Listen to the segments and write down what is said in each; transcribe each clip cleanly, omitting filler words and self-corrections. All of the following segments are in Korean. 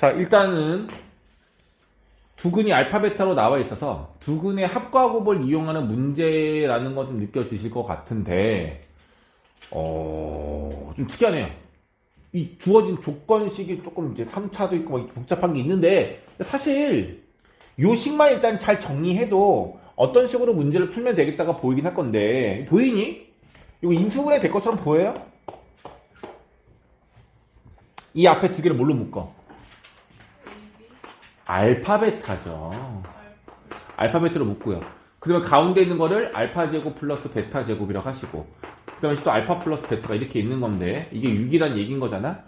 자, 일단은 두근이 알파, 베타로 나와 있어서 두근의 합과 곱을 이용하는 문제라는 거 좀 느껴지실 것 같은데, 좀 특이하네요. 이 주어진 조건식이 조금 이제 3차도 있고 막 복잡한 게 있는데, 사실 요 식만 일단 잘 정리해도 어떤 식으로 문제를 풀면 되겠다가 보이긴 할 건데, 보이니? 이거 인수분해 될 것처럼 보여요? 이 앞에 두 개를 뭘로 묶어? 알파, 베타죠. 알파벳으로 묶고요. 그러면 가운데 있는 거를 알파 제곱 플러스 베타 제곱이라고 하시고, 그 다음에 또 알파 플러스 베타가 이렇게 있는 건데, 이게 6이란 얘기인 거잖아?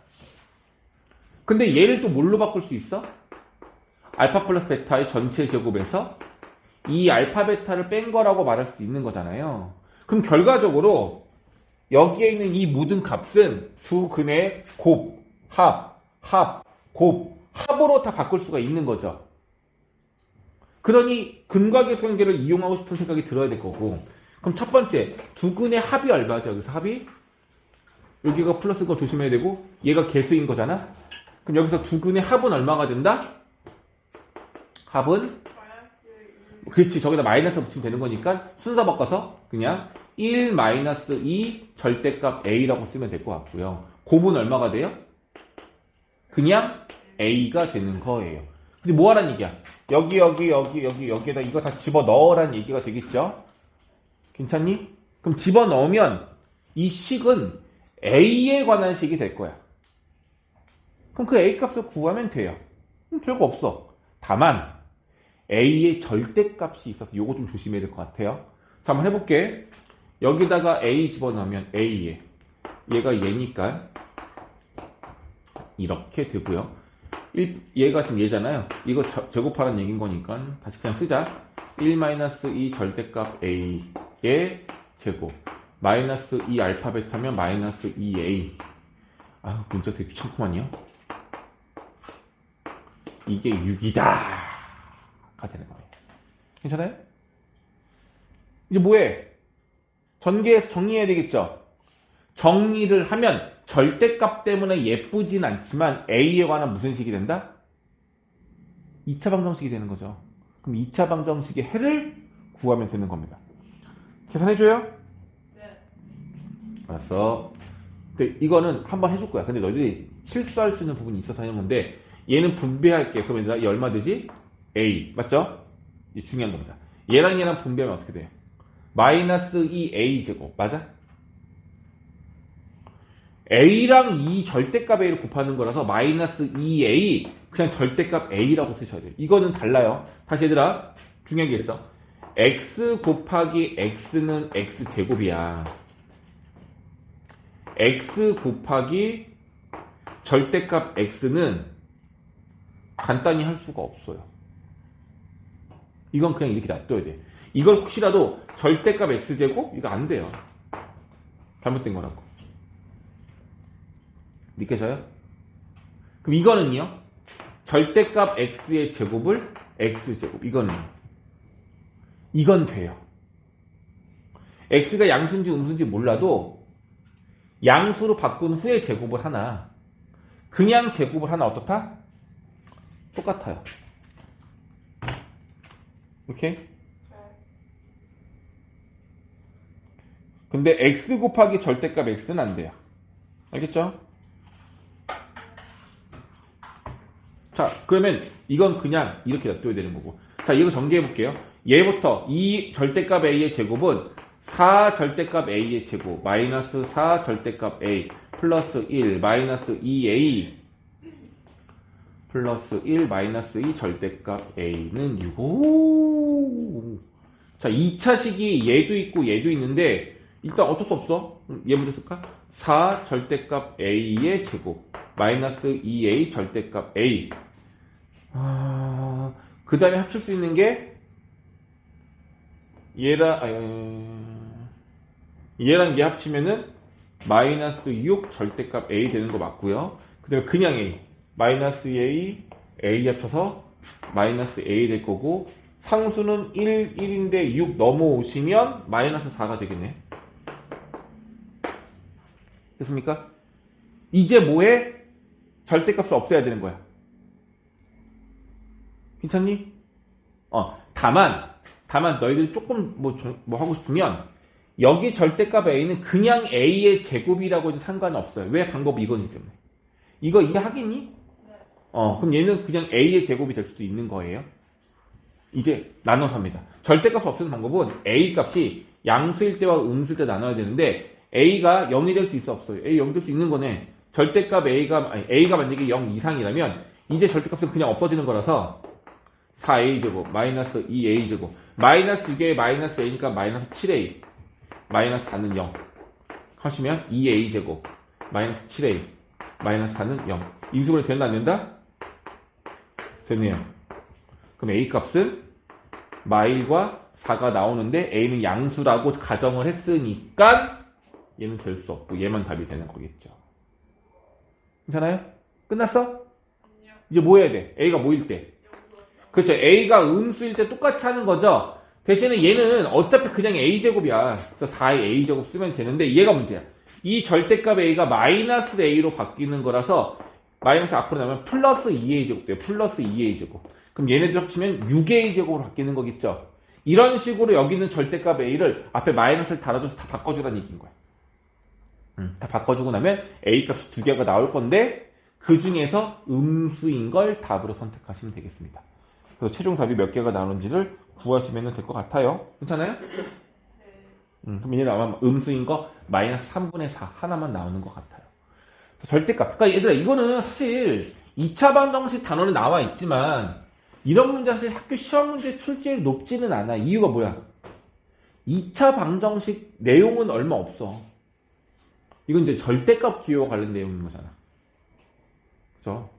근데 얘를 또 뭘로 바꿀 수 있어? 알파 플러스 베타의 전체 제곱에서 이 알파 베타를 뺀 거라고 말할 수도 있는 거잖아요. 그럼 결과적으로 여기에 있는 이 모든 값은 두 근의 곱, 곱, 합으로 다 바꿀 수가 있는 거죠. 그러니 근과 계수관계를 이용하고 싶은 생각이 들어야 될 거고, 그럼 첫 번째 두 근의 합이 얼마죠? 여기서 합이 여기가 플러스인 거 조심해야 되고 얘가 개수인 거잖아. 그럼 여기서 두 근의 합은 얼마가 된다? 합은 그렇지, 저기다 마이너스 붙이면 되는 거니까 순서 바꿔서 그냥 1 마이너스 2 절대값 a라고 쓰면 될 것 같고요. 곱은 얼마가 돼요? 그냥 a가 되는 거예요. 그치, 뭐 하란 얘기야? 여기에다 이거 다 집어넣으란 얘기가 되겠죠? 괜찮니? 그럼 집어넣으면 이 식은 a에 관한 식이 될 거야. 그럼 그 a 값을 구하면 돼요. 별거 없어. 다만 a의 절대값이 있어서 요거 좀 조심해야 될 것 같아요. 자, 한번 해볼게. 여기다가 a 집어넣으면 a에 얘가 얘니까 이렇게 되고요. 얘가 지금 얘잖아요. 이거 제곱하라는 얘기인 거니까 다시 그냥 쓰자. 1-2 절대값 a의 제곱 마이너스 2 알파 베타면 마이너스 2a. 아, 문자 되게 귀찮구만요. 이게 6이다 가 되는 거예요. 괜찮아요? 이제 뭐해? 전개해서 정리해야 되겠죠? 정리를 하면 절대값 때문에 예쁘진 않지만 a에 관한 무슨 식이 된다? 2차 방정식이 되는 거죠. 그럼 2차 방정식의 해를 구하면 되는 겁니다. 계산해줘요? 네. 알았어. 근데 이거는 한번 해줄 거야. 근데 너희들이 실수할 수 있는 부분이 있어서 하는 건데, 얘는 분배할게. 그러면 얘들아, 이 얼마 되지? a. 맞죠? 이게 중요한 겁니다. 얘랑 분배하면 어떻게 돼요? 마이너스 2a 제곱. 맞아? a랑 이 절대값 a를 곱하는 거라서 마이너스 2a 그냥 절대값 a라고 쓰셔야 돼요. 이거는 달라요. 다시 얘들아, 중요한 게 있어. x 곱하기 x는 x제곱이야. x 곱하기 절대값 x는 간단히 할 수가 없어요. 이건 그냥 이렇게 놔둬야 돼. 이걸 혹시라도 절대값 x제곱? 이거 안 돼요. 잘못된 거라고. 느껴져요? 그럼 이거는요? 절대값 x의 제곱을 x제곱. 이건 돼요. x가 양수인지 음수인지 몰라도 양수로 바꾼 후에 제곱을 하나, 그냥 제곱을 하나 어떻다? 똑같아요. 오케이? 근데 x 곱하기 절대값 x는 안 돼요. 알겠죠? 자, 그러면 이건 그냥 이렇게 놔둬야 되는 거고. 자, 이거 전개해 볼게요. 얘부터 이 절대값 a의 제곱은 4 절대값 a의 제곱 마이너스 4 절대값 a 플러스 1 마이너스 2a 플러스 1 마이너스 2 절대값 a는 6. 자, 2차식이 얘도 있고 얘도 있는데 일단 어쩔 수 없어. 얘 먼저 쓸까? 4 절대값 a의 제곱 마이너스 2a 절대값 a. 그 다음에 합칠 수 있는 게 얘랑 얘 합치면은 마이너스 6 절대값 a 되는 거 맞고요. 그 다음에 그냥 a 마이너스 a 합쳐서 마이너스 a 될 거고, 상수는 1인데 6 넘어오시면 마이너스 4가 되겠네. 됐습니까? 이제 뭐해? 절대값을 없애야 되는 거야. 괜찮니? 다만 너희들이 조금 뭐 하고 싶으면 여기 절대값 a는 그냥 a의 제곱이라고 해도 상관없어요. 왜? 방법이 이거기 때문에. 이거 이해하겠니? 그럼 얘는 그냥 a의 제곱이 될 수도 있는 거예요. 이제 나눠서 합니다. 절대값 없애는 방법은 a 값이 양수일 때와 음수일 때 나눠야 되는데 a가 0이 될 수 있어 없어요? a 0이 될 수 있는 거네. 절대값 a가 만약에 0 이상이라면 이제 절대값은 그냥 없어지는 거라서 4a제곱 마이너스 2a제곱 마이너스 2개의 마이너스 a니까 마이너스 7a 마이너스 4는 0 하시면 2a제곱 마이너스 7a 마이너스 4는 0 인수분해 된다 안 된다? 됐네요. 그럼 a 값은 마일과 4가 나오는데 a는 양수라고 가정을 했으니까 얘는 될 수 없고 얘만 답이 되는 거겠죠. 괜찮아요? 끝났어? 이제 뭐 해야 돼? a가 뭐일 때? 그렇죠. a가 음수일 때 똑같이 하는 거죠. 대신에 얘는 어차피 그냥 a제곱이야. 그래서 4의 a제곱 쓰면 되는데 얘가 문제야. 이 절대값 a가 마이너스 a로 바뀌는 거라서 마이너스 앞으로 나면 플러스 2a제곱 돼요. 플러스 2a제곱. 그럼 얘네들 합치면 6a제곱으로 바뀌는 거겠죠. 이런 식으로 여기 있는 절대값 a를 앞에 마이너스를 달아줘서 다 바꿔주라는 얘기인 거야. 다 바꿔주고 나면 a 값이 두 개가 나올 건데 그 중에서 음수인 걸 답으로 선택하시면 되겠습니다. 그래서 최종 답이 몇 개가 나오는지를 구하시면 될 것 같아요. 괜찮아요? 그럼 얘는 아마 음수인 거 마이너스 3분의 4 하나만 나오는 것 같아요. 절대값. 그러니까 얘들아 이거는 사실 2차 방정식 단원에 나와 있지만 이런 문제 사실 학교 시험 문제 출제율 높지는 않아. 이유가 뭐야? 2차 방정식 내용은 얼마 없어. 이건 이제 절대값 기호와 관련 내용인 거잖아. 그죠?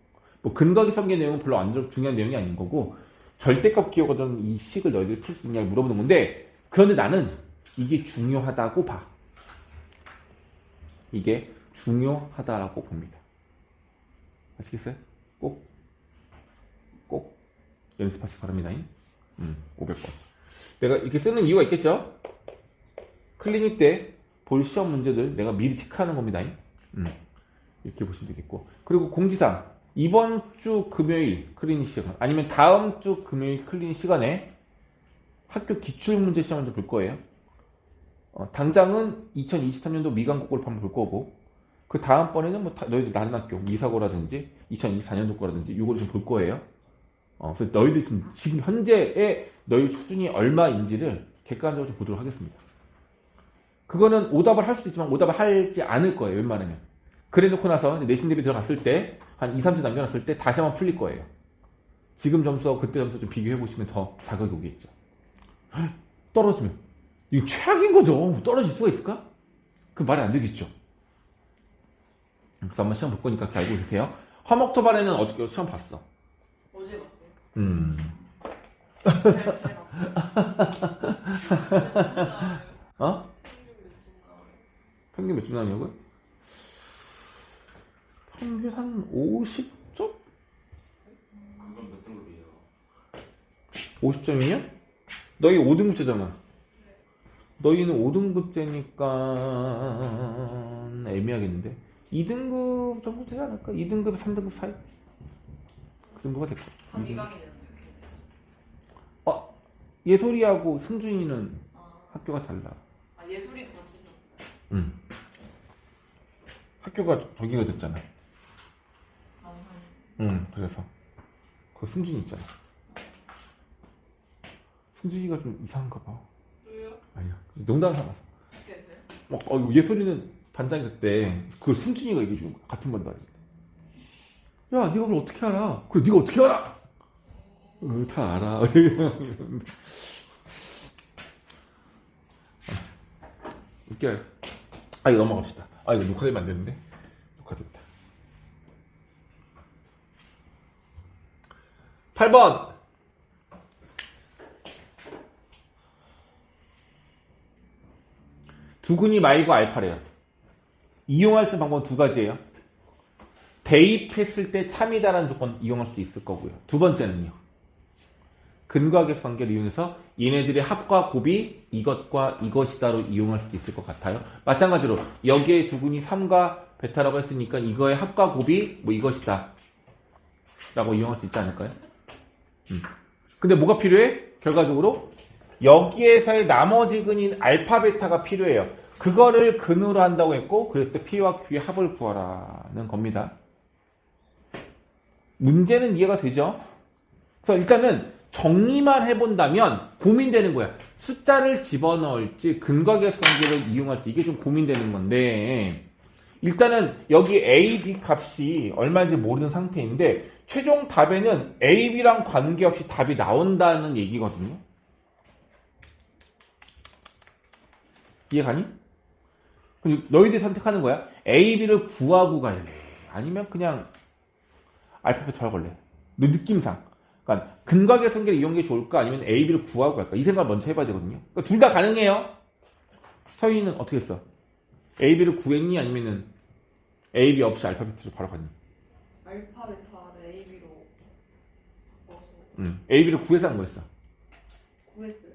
뭐 근거기 설계 내용은 별로 안 중요한 내용이 아닌 거고 절대값 기호가 좀 이 식을 너희들이 풀 수 있냐 물어보는 건데 그런데 나는 이게 중요하다고 봐. 이게 중요하다라고 봅니다. 아시겠어요? 꼭 연습하시기 바랍니다. 500번. 내가 이렇게 쓰는 이유가 있겠죠? 클리닉 때 볼 시험 문제들 내가 미리 체크하는 겁니다. 이렇게 보시면 되겠고. 그리고 공지사항. 이번 주 금요일 클리닉 시간 아니면 다음 주 금요일 클리닉 시간에 학교 기출문제 시험 먼저 볼 거예요. 당장은 2023년도 미간국고를 한번 볼 거고 그 다음번에는 뭐 너희들 다른 학교 미사고라든지 2024년도 거라든지 이거를 좀 볼 거예요. 그래서 너희들 지금 현재의 너희 수준이 얼마인지를 객관적으로 좀 보도록 하겠습니다. 그거는 오답을 할 수도 있지만 오답을 하지 않을 거예요. 웬만하면. 그래 놓고 나서 내신 대비 들어갔을 때 한 2, 3주 남겨놨을 때 다시 한번 풀릴 거예요. 지금 점수와 그때 점수 좀 비교해 보시면 더 자극이 오겠죠. 떨어지면 이거 최악인 거죠. 떨어질 수가 있을까? 그 말이 안 되겠죠. 그래서 한번 시험 볼 거니까 그렇게 알고 계세요. 화목토반에는 어저께 시험 봤어. 어제 봤어요. 잘 봤어요. 평균 몇 점 나오냐고요? 평균 한 50점? 그건 몇 등급이에요? 50점이면? 너희 5등급제잖아. 너희는 5등급제니까 애매하겠는데 2등급 정도 되지 않을까? 2등급, 3등급 사이? 그 정도가 될까? 다 미강이 되나요? 예솔이하고 승준이는 학교가 달라. 예술이도 같이 있어. 학교가 저기가 됐잖아. 그래서 그 승준이 있잖아. 승준이가 좀 이상한가 봐. 왜요? 아니야. 농담을 하나. 학교에서요? 예솔이는 반장이 그때 그걸 승준이가 얘기해 주는 거야. 같은 반도 아닌데. 야, 네가 그걸 어떻게 알아? 그래, 네가 어떻게 알아? 다 알아. 웃겨요. 이거 넘어갑시다. 이거 녹화되면 안 되는데. 녹화됐다. 8번. 두근이 마일과 알파래요. 이용할 수 있는 방법은 두 가지예요. 대입했을 때 참이다라는 조건 이용할 수 있을 거고요. 두 번째는요. 근거학의 관계를 이용해서 얘네들의 합과 곱이 이것과 이것이다로 이용할 수도 있을 것 같아요. 마찬가지로 여기에 두근이 3과 베타라고 했으니까 이거의 합과 곱이 뭐 이것이다 라고 이용할 수 있지 않을까요? 근데 뭐가 필요해? 결과적으로 여기에서의 나머지 근인 알파 베타가 필요해요. 그거를 근으로 한다고 했고 그랬을 때 P와 Q의 합을 구하라는 겁니다. 문제는 이해가 되죠? 그래서 일단은 정리만 해본다면 고민되는 거야. 숫자를 집어넣을지 근과계수 관계를 이용할지 이게 좀 고민되는 건데 일단은 여기 A, B 값이 얼마인지 모르는 상태인데 최종 답에는 A, B랑 관계없이 답이 나온다는 얘기거든요. 이해가니? 그럼 너희들이 선택하는 거야. A, B를 구하고 갈래? 아니면 그냥 알파벳 할걸래? 너 느낌상. 그러니까 근과계수관계를 이용한 게 좋을까? 아니면 A, B를 구하고 갈까? 이 생각을 먼저 해봐야 되거든요. 그러니까 둘 다 가능해요. 서희는 어떻게 했어? A, B를 구했니? 아니면은 A, B 없이 알파벳으로 바로 갔니? 알파 베타를 A, B로 바꿔서 A, B를 구해서 한 거였어. 구했어요.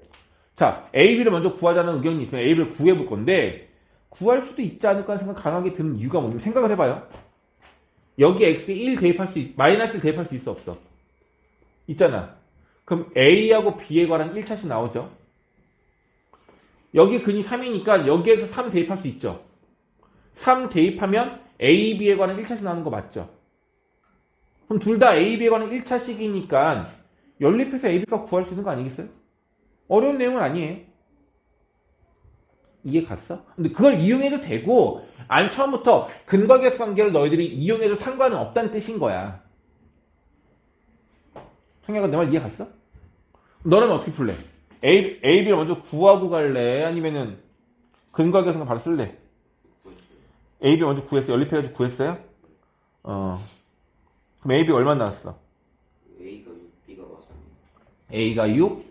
자, A, B를 먼저 구하자는 의견이 있으면 A, B를 구해볼 건데 구할 수도 있지 않을까 하는 생각 강하게 드는 이유가 뭐냐면 생각을 해봐요. 여기 X에 1 대입할 수 마이너스 1 대입할 수 있어 없어? 있잖아. 그럼 A하고 B에 관한 1차식 나오죠. 여기 근이 3이니까 여기에서 3 대입할 수 있죠. 3 대입하면 A, B에 관한 1차식 나오는 거 맞죠? 그럼 둘 다 A, B에 관한 1차식이니까 연립해서 A, B가 구할 수 있는 거 아니겠어요? 어려운 내용은 아니에요. 이해 갔어? 근데 그걸 이용해도 되고 안 처음부터 근과계수 관계를 너희들이 이용해도 상관은 없다는 뜻인 거야. 성혁아 내 말 이해 갔어? 너는 어떻게 풀래? A, B를 먼저 구하고 갈래? 아니면은 근과계수 관계 바로 쓸래? A, B 먼저 구했어? 연립해가지고 구했어요? 그럼 A, B 얼마 나왔어? A가 6, B가 맞습니다. A가 6,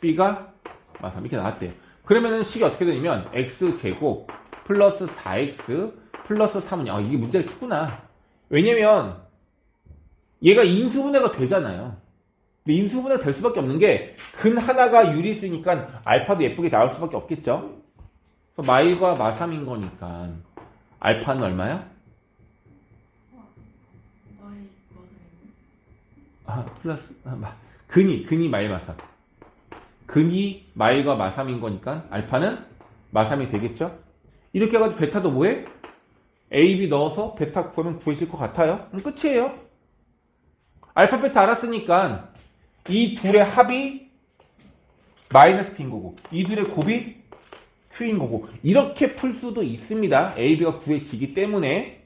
B가 3 이렇게 나왔대요. 그러면은 식이 어떻게 되냐면 X제곱 플러스 4X 플러스 3은 이게 문제가 쉽구나. 왜냐면 얘가 인수분해가 되잖아요. 근데 인수분해가 될 수밖에 없는 게 근 하나가 유리수니까 알파도 예쁘게 나올 수밖에 없겠죠. 그래서 마일과 마3인 거니까 알파는 얼마야? 플러스 근이 마일 마3 근이 마일과 마3인 거니까 알파는 마3이 되겠죠. 이렇게 해가지고 베타도 뭐해? A, B 넣어서 베타 구하면 구해질 것 같아요. 그럼 끝이에요. 알파 베타 알았으니까 이 둘의 합이 마이너스 P인 거고 이 둘의 곱이 Q인 거고 이렇게 풀 수도 있습니다. A, B가 구해지기 때문에.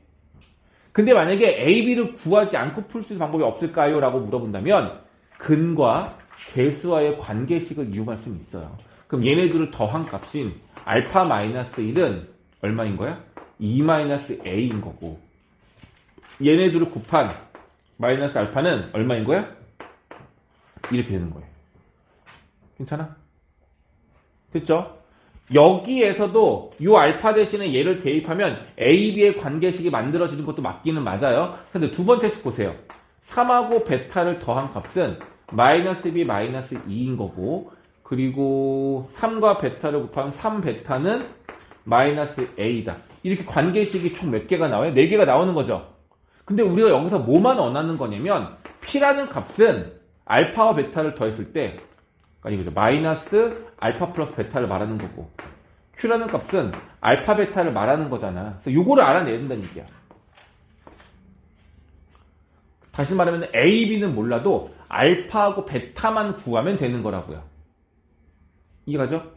근데 만약에 A, B를 구하지 않고 풀 수 있는 방법이 없을까요? 라고 물어본다면 근과 계수와의 관계식을 이용할 수는 있어요. 그럼 얘네들을 더한 값인 알파 마이너스 1은 얼마인 거야? 2 마이너스 A인 거고 얘네들을 곱한 마이너스 알파는 얼마인 거야? 이렇게 되는 거예요. 괜찮아? 됐죠? 여기에서도 이 알파 대신에 얘를 대입하면 A, B의 관계식이 만들어지는 것도 맞기는 맞아요. 근데 두 번째 식 보세요. 3하고 베타를 더한 값은 마이너스 B 마이너스 2인 거고 그리고 3과 베타를 곱하면 3베타는 마이너스 A다. 이렇게 관계식이 총 몇 개가 나와요? 4개가 나오는 거죠. 근데 우리가 여기서 뭐만 원하는 거냐면 P라는 값은 알파와 베타를 더했을 때 아니 그죠 마이너스 알파 플러스 베타를 말하는 거고 Q라는 값은 알파 베타를 말하는 거잖아. 그래서 요거를 알아내야 된다는 얘기야. 다시 말하면 A, B는 몰라도 알파하고 베타만 구하면 되는 거라고요. 이해가죠?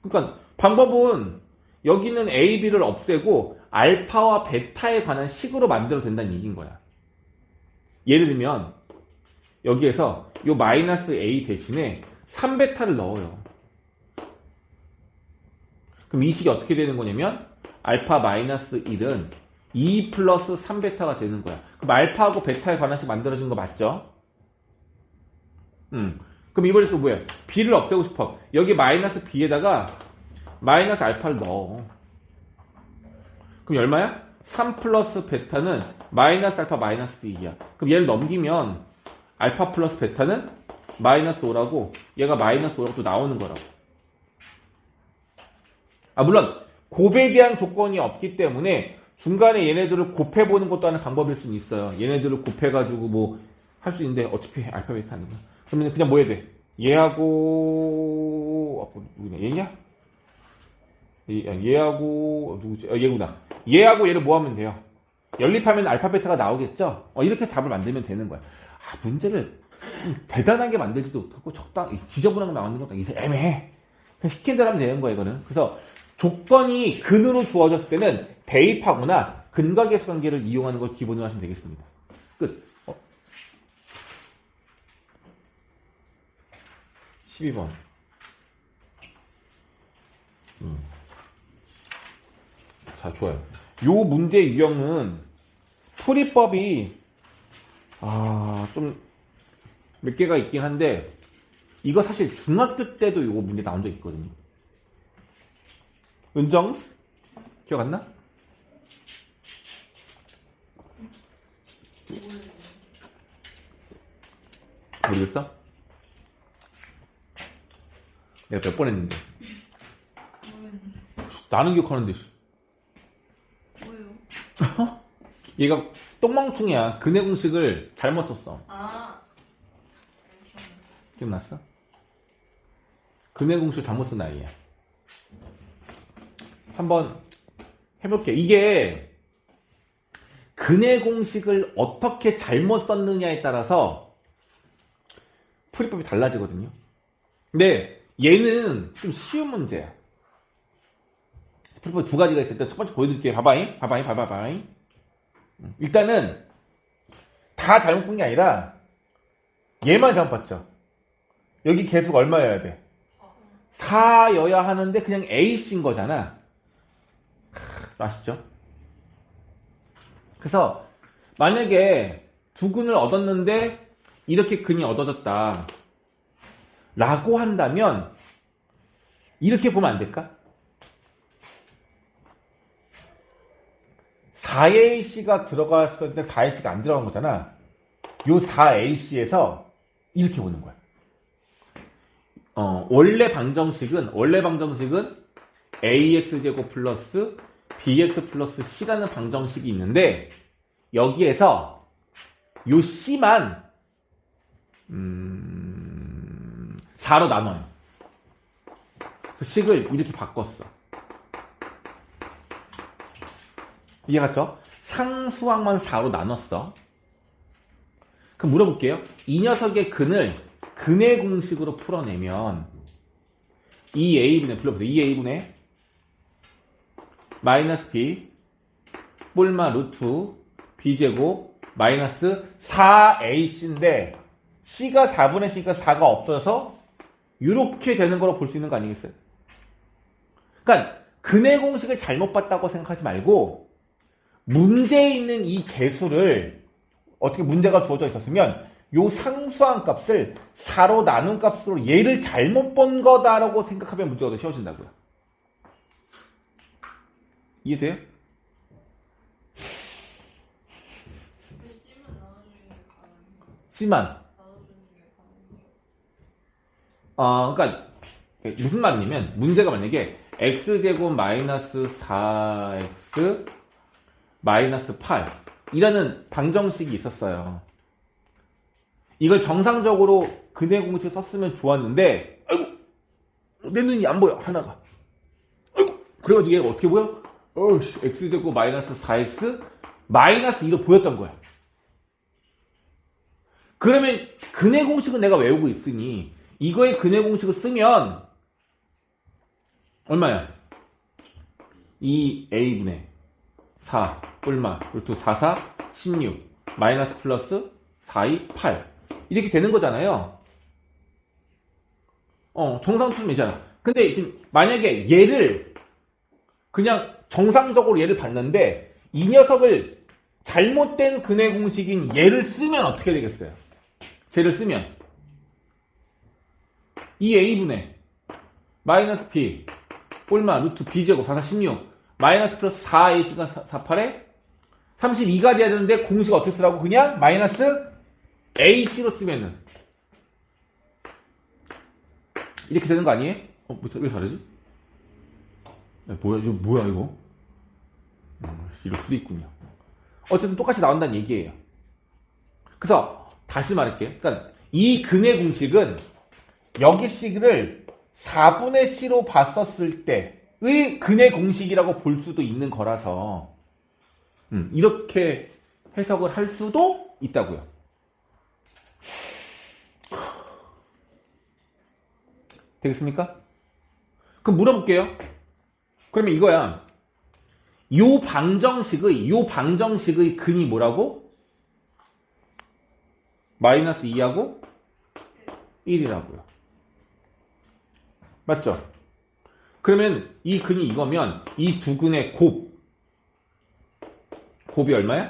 그러니까 방법은 여기는 A, B를 없애고 알파와 베타에 관한 식으로 만들어도 된다는 얘기인 거야. 예를 들면 여기에서 요 마이너스 A 대신에 3베타를 넣어요. 그럼 이 식이 어떻게 되는 거냐면 알파 마이너스 1은 2 플러스 3베타가 되는 거야. 그럼 알파하고 베타에 관한 식 만들어진 거 맞죠? 그럼 이번에 또 뭐야? B를 없애고 싶어. 여기 마이너스 B에다가 마이너스 알파를 넣어. 그럼 얼마야? 3 플러스 베타는 마이너스 알파 마이너스 B야. 그럼 얘를 넘기면 알파 플러스 베타는 마이너스 5라고 얘가 마이너스 5라고 또 나오는 거라고. 물론 곱에 대한 조건이 없기 때문에 중간에 얘네들을 곱해보는 것도 하는 방법일 수는 있어요. 얘네들을 곱해가지고 뭐 할 수 있는데 어차피 알파 베타 아니구나. 그러면 그냥 뭐 해야 돼? 얘하고 누구냐? 얘냐? 얘하고 누구지? 얘구나. 얘하고 얘를 뭐 하면 돼요? 연립하면 알파 베타가 나오겠죠? 이렇게 답을 만들면 되는 거야. 문제를 대단하게 만들지도 못하고 적당히 지저분하게 나오는 것도 애매해. 그냥 시킨 대로 하면 되는 거야 이거는. 그래서 조건이 근으로 주어졌을 때는 대입하거나 근과 계수 관계를 이용하는 걸 기본으로 하시면 되겠습니다. 끝. 12번. 자, 좋아요. 요 문제 유형은 풀이법이 좀 몇 개가 있긴 한데 이거 사실 중학교 때도 요거 문제 나온 적 있거든요. 은정스? 기억 안 나? 모르겠어? 내가 몇 번 했는데. 나는 기억하는데. 뭐예요? 얘가 똥멍충이야. 근해 공식을 잘못 썼어. 기억났어? 근해 공식을 잘못 쓴 아이야. 한번 해볼게. 이게 근해 공식을 어떻게 잘못 썼느냐에 따라서 풀이법이 달라지거든요. 근데 얘는 좀 쉬운 문제야. 풀이법 두 가지가 있을 때 첫 번째 보여드릴게요. 봐봐잉. 일단은 다 잘못 본 게 아니라 얘만 잘못 봤죠. 여기 계수가 얼마여야 돼? 4여야 하는데 그냥 A인 거잖아. 아시죠? 그래서 만약에 두 근을 얻었는데 이렇게 근이 얻어졌다 라고 한다면 이렇게 보면 안 될까? 4AC가 들어갔었는데 4AC가 안 들어간 거잖아. 요 4AC에서 이렇게 보는 거야. 원래 방정식은 AX제곱 플러스 BX 플러스 C라는 방정식이 있는데 여기에서 요 C만 4로 나눠요. 그래서 식을 이렇게 바꿨어. 이해갔죠? 상수항만 4로 나눴어. 그럼 물어볼게요. 이 녀석의 근을 근의 공식으로 풀어내면 2a분의 불러보세요. 2a분의 마이너스 b 뿔마 루트 b제곱 마이너스 4ac인데 c가 4분의 c니까 4가 없어서 이렇게 되는 거로 볼 수 있는 거 아니겠어요? 그러니까 근의 공식을 잘못 봤다고 생각하지 말고 문제에 있는 이 개수를 어떻게 문제가 주어져 있었으면 요 상수항 값을 4로 나눈 값으로 얘를 잘못 본 거다라고 생각하면 문제가 더 쉬워진다고요. 이해돼요? C만. 그러니까 무슨 말이냐면 문제가 만약에 x제곱 마이너스 4x 마이너스 8 이라는 방정식이 있었어요. 이걸 정상적으로 근해 공식 썼으면 좋았는데 아이고 내 눈이 안 보여 하나가. 아이고 그래가지고 얘가 어떻게 보여? x제곱 마이너스 4x 마이너스 2로 보였던 거야. 그러면 근해 공식은 내가 외우고 있으니 이거의 근해 공식을 쓰면 얼마야? 2a분의 4 뿔마 루트 4, 4, 16 마이너스 플러스 4, 2, 8 이렇게 되는 거잖아요. 정상수면이잖아. 근데 지금 만약에 얘를 그냥 정상적으로 얘를 봤는데 이 녀석을 잘못된 근해 공식인 얘를 쓰면 어떻게 되겠어요? 쟤를 쓰면 2a분의 마이너스 b 꼴마 루트 b제곱 4, 4, 16 마이너스 플러스 4ac가 4, 8에 32가 돼야 되는데 공식 어떻게 쓰라고? 그냥 마이너스 ac로 쓰면은 이렇게 되는 거 아니에요? 왜 다르지? 뭐야 이거? 이럴 수도 있군요. 어쨌든 똑같이 나온다는 얘기예요. 그래서 다시 말할게요. 그러니까 이 근의 공식은 여기 C를 4분의 C로 봤었을 때의 근의 공식이라고 볼 수도 있는 거라서 이렇게 해석을 할 수도 있다고요. 되겠습니까? 그럼 물어볼게요. 그러면 이거야. 요 방정식의 근이 뭐라고? 마이너스 2하고 1이라고요. 맞죠? 그러면 이 근이 이거면 이 두 근의 곱이 얼마야?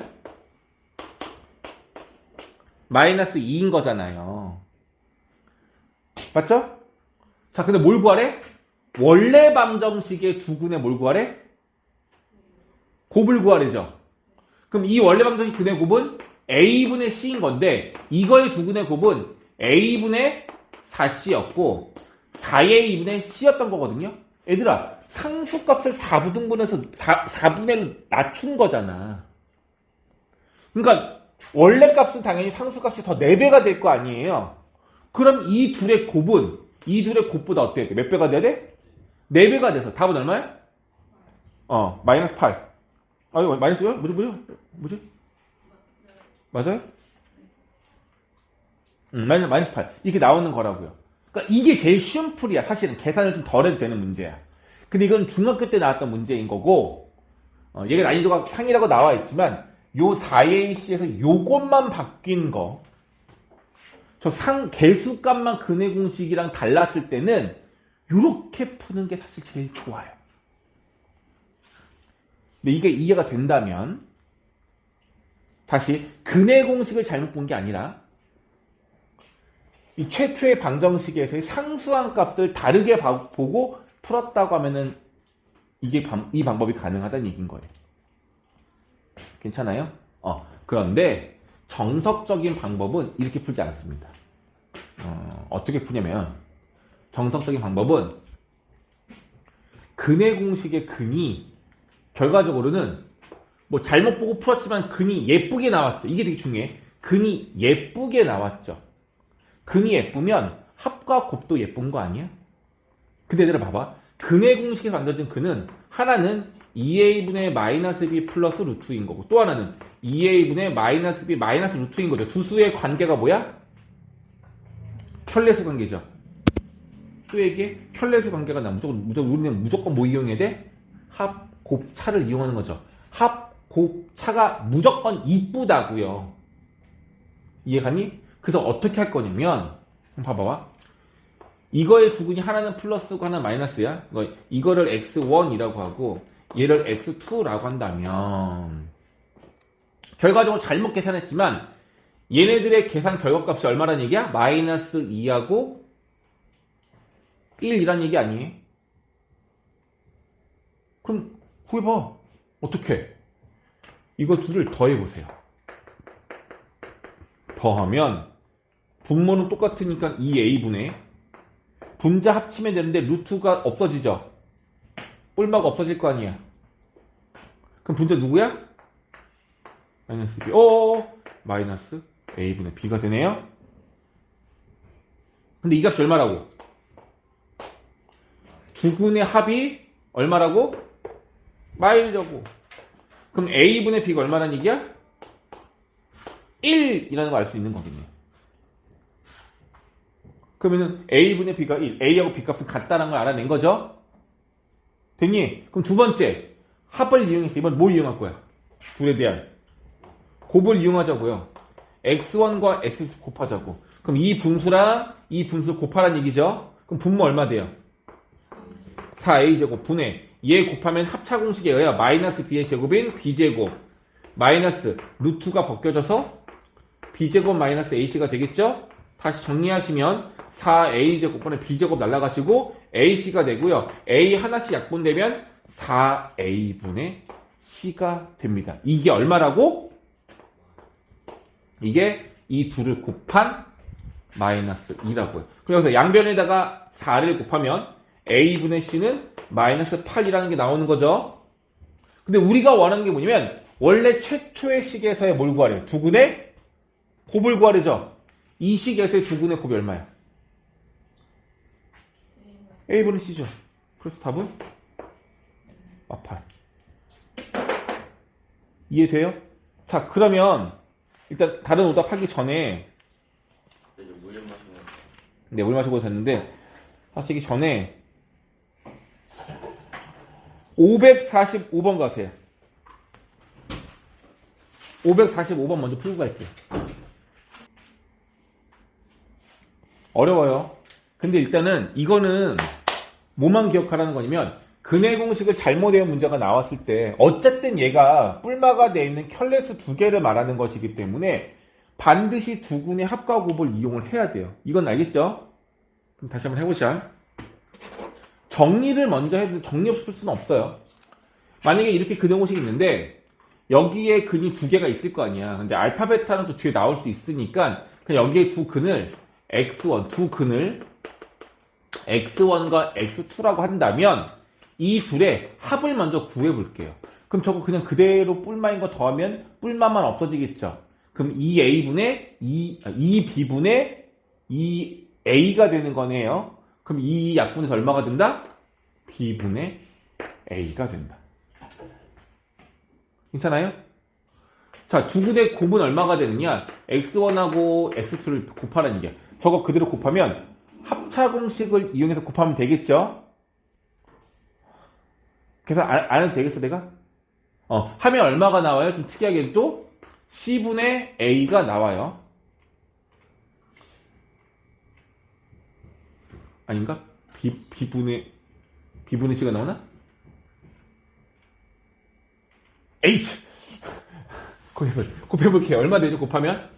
마이너스 2인 거잖아요. 맞죠? 자, 근데 뭘 구하래? 원래 방정식의 두 근의 뭘 구하래? 곱을 구하래죠. 그럼 이 원래 방정식 근의 곱은 a분의 c인 건데 이거의 두 근의 곱은 a분의 4c였고 4a분의 c였던 거거든요. 얘들아, 상수값을 4부등분해서 4분의 낮춘 거잖아. 그러니까 원래 값은 당연히 상수값이 더 4배가 될 거 아니에요. 그럼 이 둘의 곱보다 어때야 돼? 몇 배가 돼야 돼? 4배가 돼서 답은 얼마야? 마이너스 8. 이거 마이너스요? 뭐지? 맞아요? 마이너스 8. 이렇게 나오는 거라고요. 그러니까 이게 제일 쉬운 풀이야. 사실은 계산을 좀 덜 해도 되는 문제야. 근데 이건 중학교 때 나왔던 문제인 거고, 얘가 난이도가 상이라고 나와 있지만, 요 4AC에서 요것만 바뀐 거, 저 개수값만 근의 공식이랑 달랐을 때는, 요렇게 푸는 게 사실 제일 좋아요. 근데 이게 이해가 된다면, 다시, 근의 공식을 잘못 본 게 아니라, 이 최초의 방정식에서의 상수한 값을 다르게 보고 풀었다고 하면은 이 방법이 가능하다는 얘기인 거예요. 괜찮아요? 그런데 정석적인 방법은 이렇게 풀지 않습니다. 어떻게 푸냐면 정석적인 방법은 근의 공식의 근이 결과적으로는 뭐 잘못 보고 풀었지만 근이 예쁘게 나왔죠. 이게 되게 중요해. 근이 예쁘게 나왔죠. 근이 예쁘면 합과 곱도 예쁜 거 아니야? 근데 얘들아 봐봐. 근의 공식에서 만들어진 근은 하나는 2a분의 마이너스 b 플러스 루트인 거고 또 하나는 2a분의 마이너스 b 마이너스 루트인 거죠. 두 수의 관계가 뭐야? 켤레수 관계죠. 수에게 켤레수 관계가 나. 우리는 무조건 뭐 이용해야 돼? 합, 곱, 차를 이용하는 거죠. 합, 곱, 차가 무조건 이쁘다고요. 이해가니? 그래서 어떻게 할 거냐면 봐봐봐. 이거의 두 근이 하나는 플러스고 하나는 마이너스야. 이거를 x1이라고 하고 얘를 x2라고 한다면 결과적으로 잘못 계산했지만 얘네들의 계산 결과값이 얼마란 얘기야? 마이너스 2하고 1이란 얘기 아니에요? 그럼 구해봐. 어떻게? 이거 둘을 더해보세요. 더하면 분모는 똑같으니까 2a분의 분자 합치면 되는데 루트가 없어지죠. 뿔마가 없어질 거 아니야. 그럼 분자 누구야? 마이너스 b. 마이너스 a분의 b가 되네요. 근데 이 값이 얼마라고? 두 근의 합이 얼마라고? 마일이라고. 그럼 a분의 b가 얼마란 얘기야? 1이라는 걸 알 수 있는 거겠네. 그러면은 a분의 b가 1, a하고 b 값은 같다는 걸 알아낸 거죠? 됐니? 그럼 두 번째, 합을 이용해서 이번 뭘 이용할 거야? 둘에 대한 곱을 이용하자고요. x1과 x2 곱하자고. 그럼 이 분수랑 이 분수를 곱하라는 얘기죠? 그럼 분모 얼마 돼요? 4a제곱 분의 얘 곱하면 합차 공식에 의해 마이너스 b의 제곱인 b제곱 마이너스 루트가 벗겨져서 b제곱 마이너스 ac가 되겠죠? 다시 정리하시면 4a제곱분의 b제곱 날라가시고 ac가 되고요. a 하나씩 약분되면 4a분의 c가 됩니다. 이게 얼마라고? 이게 이 둘을 곱한 마이너스 2라고요. 그래서 양변에다가 4를 곱하면 a분의 c는 마이너스 8이라는 게 나오는 거죠. 근데 우리가 원하는 게 뭐냐면 원래 최초의 식에서의 뭘 구하래요? 두 근의 곱을 구하래죠. 이 식에서의 두 근의 곱이 얼마야? A분의 C죠. 그래서 답은 마팔. 이해돼요? 자, 그러면 일단 다른 오답 하기 전에 이제 물 좀 마시고. 네, 물 마시고 됐는데 하시기 전에 545번 가세요. 545번 먼저 풀고 갈게요. 어려워요. 근데 일단은 이거는 뭐만 기억하라는 거냐면 근해 공식을 잘못 외운 문제가 나왔을 때 어쨌든 얘가 뿔마가 되어 있는 켤레수 두 개를 말하는 것이기 때문에 반드시 두 근의 합과 곱을 이용을 해야 돼요. 이건 알겠죠? 그럼 다시 한번 해보자. 정리를 먼저 해도 정리 없이 풀 수는 없어요. 만약에 이렇게 근해 공식이 있는데 여기에 근이 두 개가 있을 거 아니야. 근데 알파 베타는 또 뒤에 나올 수 있으니까 그냥 여기에 두 근을 x1, 두 근을 x1과 x2라고 한다면 이 둘의 합을 먼저 구해볼게요. 그럼 저거 그냥 그대로 뿔마인 거 더하면 뿔마만 없어지겠죠. 그럼 2a분의 2b분의 2a가 되는 거네요. 그럼 이 약분에서 얼마가 된다? b분의 a가 된다. 괜찮아요? 자, 두 근의 곱은 얼마가 되느냐? x1하고 x2를 곱하라는 얘기야. 저거 그대로 곱하면 합차 공식을 이용해서 곱하면 되겠죠? 그래서 안 해도 되겠어, 내가? 하면 얼마가 나와요? 좀 특이하게 또 c분의 a가 나와요. 아닌가? b분의 c가 나오나? h! 곱해볼게요. 얼마 되죠? 곱하면?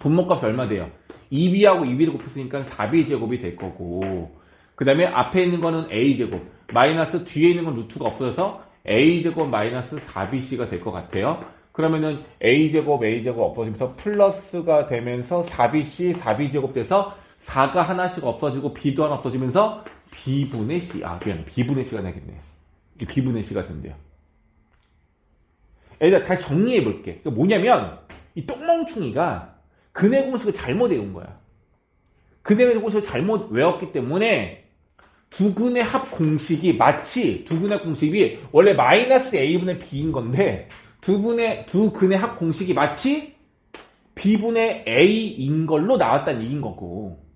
분모값이 얼마 돼요? 2b하고 2b를 곱했으니까 4b제곱이 될 거고, 그 다음에 앞에 있는 거는 a제곱, 마이너스 뒤에 있는 건 루트가 없어져서 a제곱 마이너스 4bc가 될 것 같아요. 그러면은 a제곱 없어지면서 플러스가 되면서 4bc 4b제곱 돼서 4가 하나씩 없어지고 b도 하나 없어지면서 b분의 c, 미안해, b분의 c가 나겠네요. 이게 b분의 c가 된대요. 얘들아, 다시 정리해 볼게. 뭐냐면 이 똥멍충이가 근해 공식을 잘못 외운 거야. 근해 공식을 잘못 외웠기 때문에 두 근의 합 공식이 마치 두 근의 합 공식이 원래 마이너스 a분의 b인 건데 두 근의 합 공식이 마치 b분의 a인 걸로 나왔다는 얘기인 거고,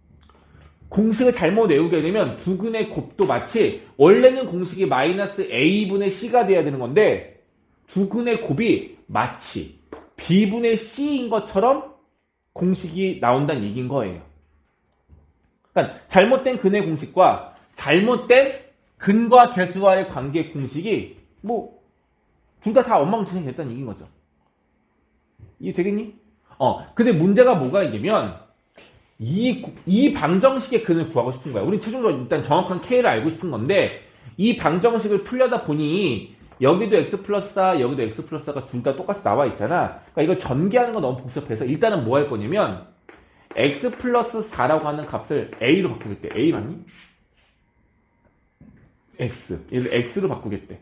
공식을 잘못 외우게 되면 두 근의 곱도 마치 원래는 공식이 마이너스 a분의 c가 돼야 되는 건데 두 근의 곱이 마치 b분의 c인 것처럼 공식이 나온다는 얘기인 거예요. 그러니까 잘못된 근해 공식과 잘못된 근과 개수와의 관계 공식이 둘 다 엉망진창이 됐다는 얘기인 거죠. 이해 되겠니? 근데 문제가 뭐가 있냐면 이 방정식의 근을 구하고 싶은 거야. 우린 최종적으로 일단 정확한 K를 알고 싶은 건데 이 방정식을 풀려다 보니 여기도 x 플러스 4, 여기도 x 플러스 4가 둘 다 똑같이 나와 있잖아. 그러니까 이걸 전개하는 건 너무 복잡해서 일단은 뭐 할 거냐면 x 플러스 4라고 하는 값을 a로 바꾸겠대. a 맞니? x. 얘를 x로 바꾸겠대.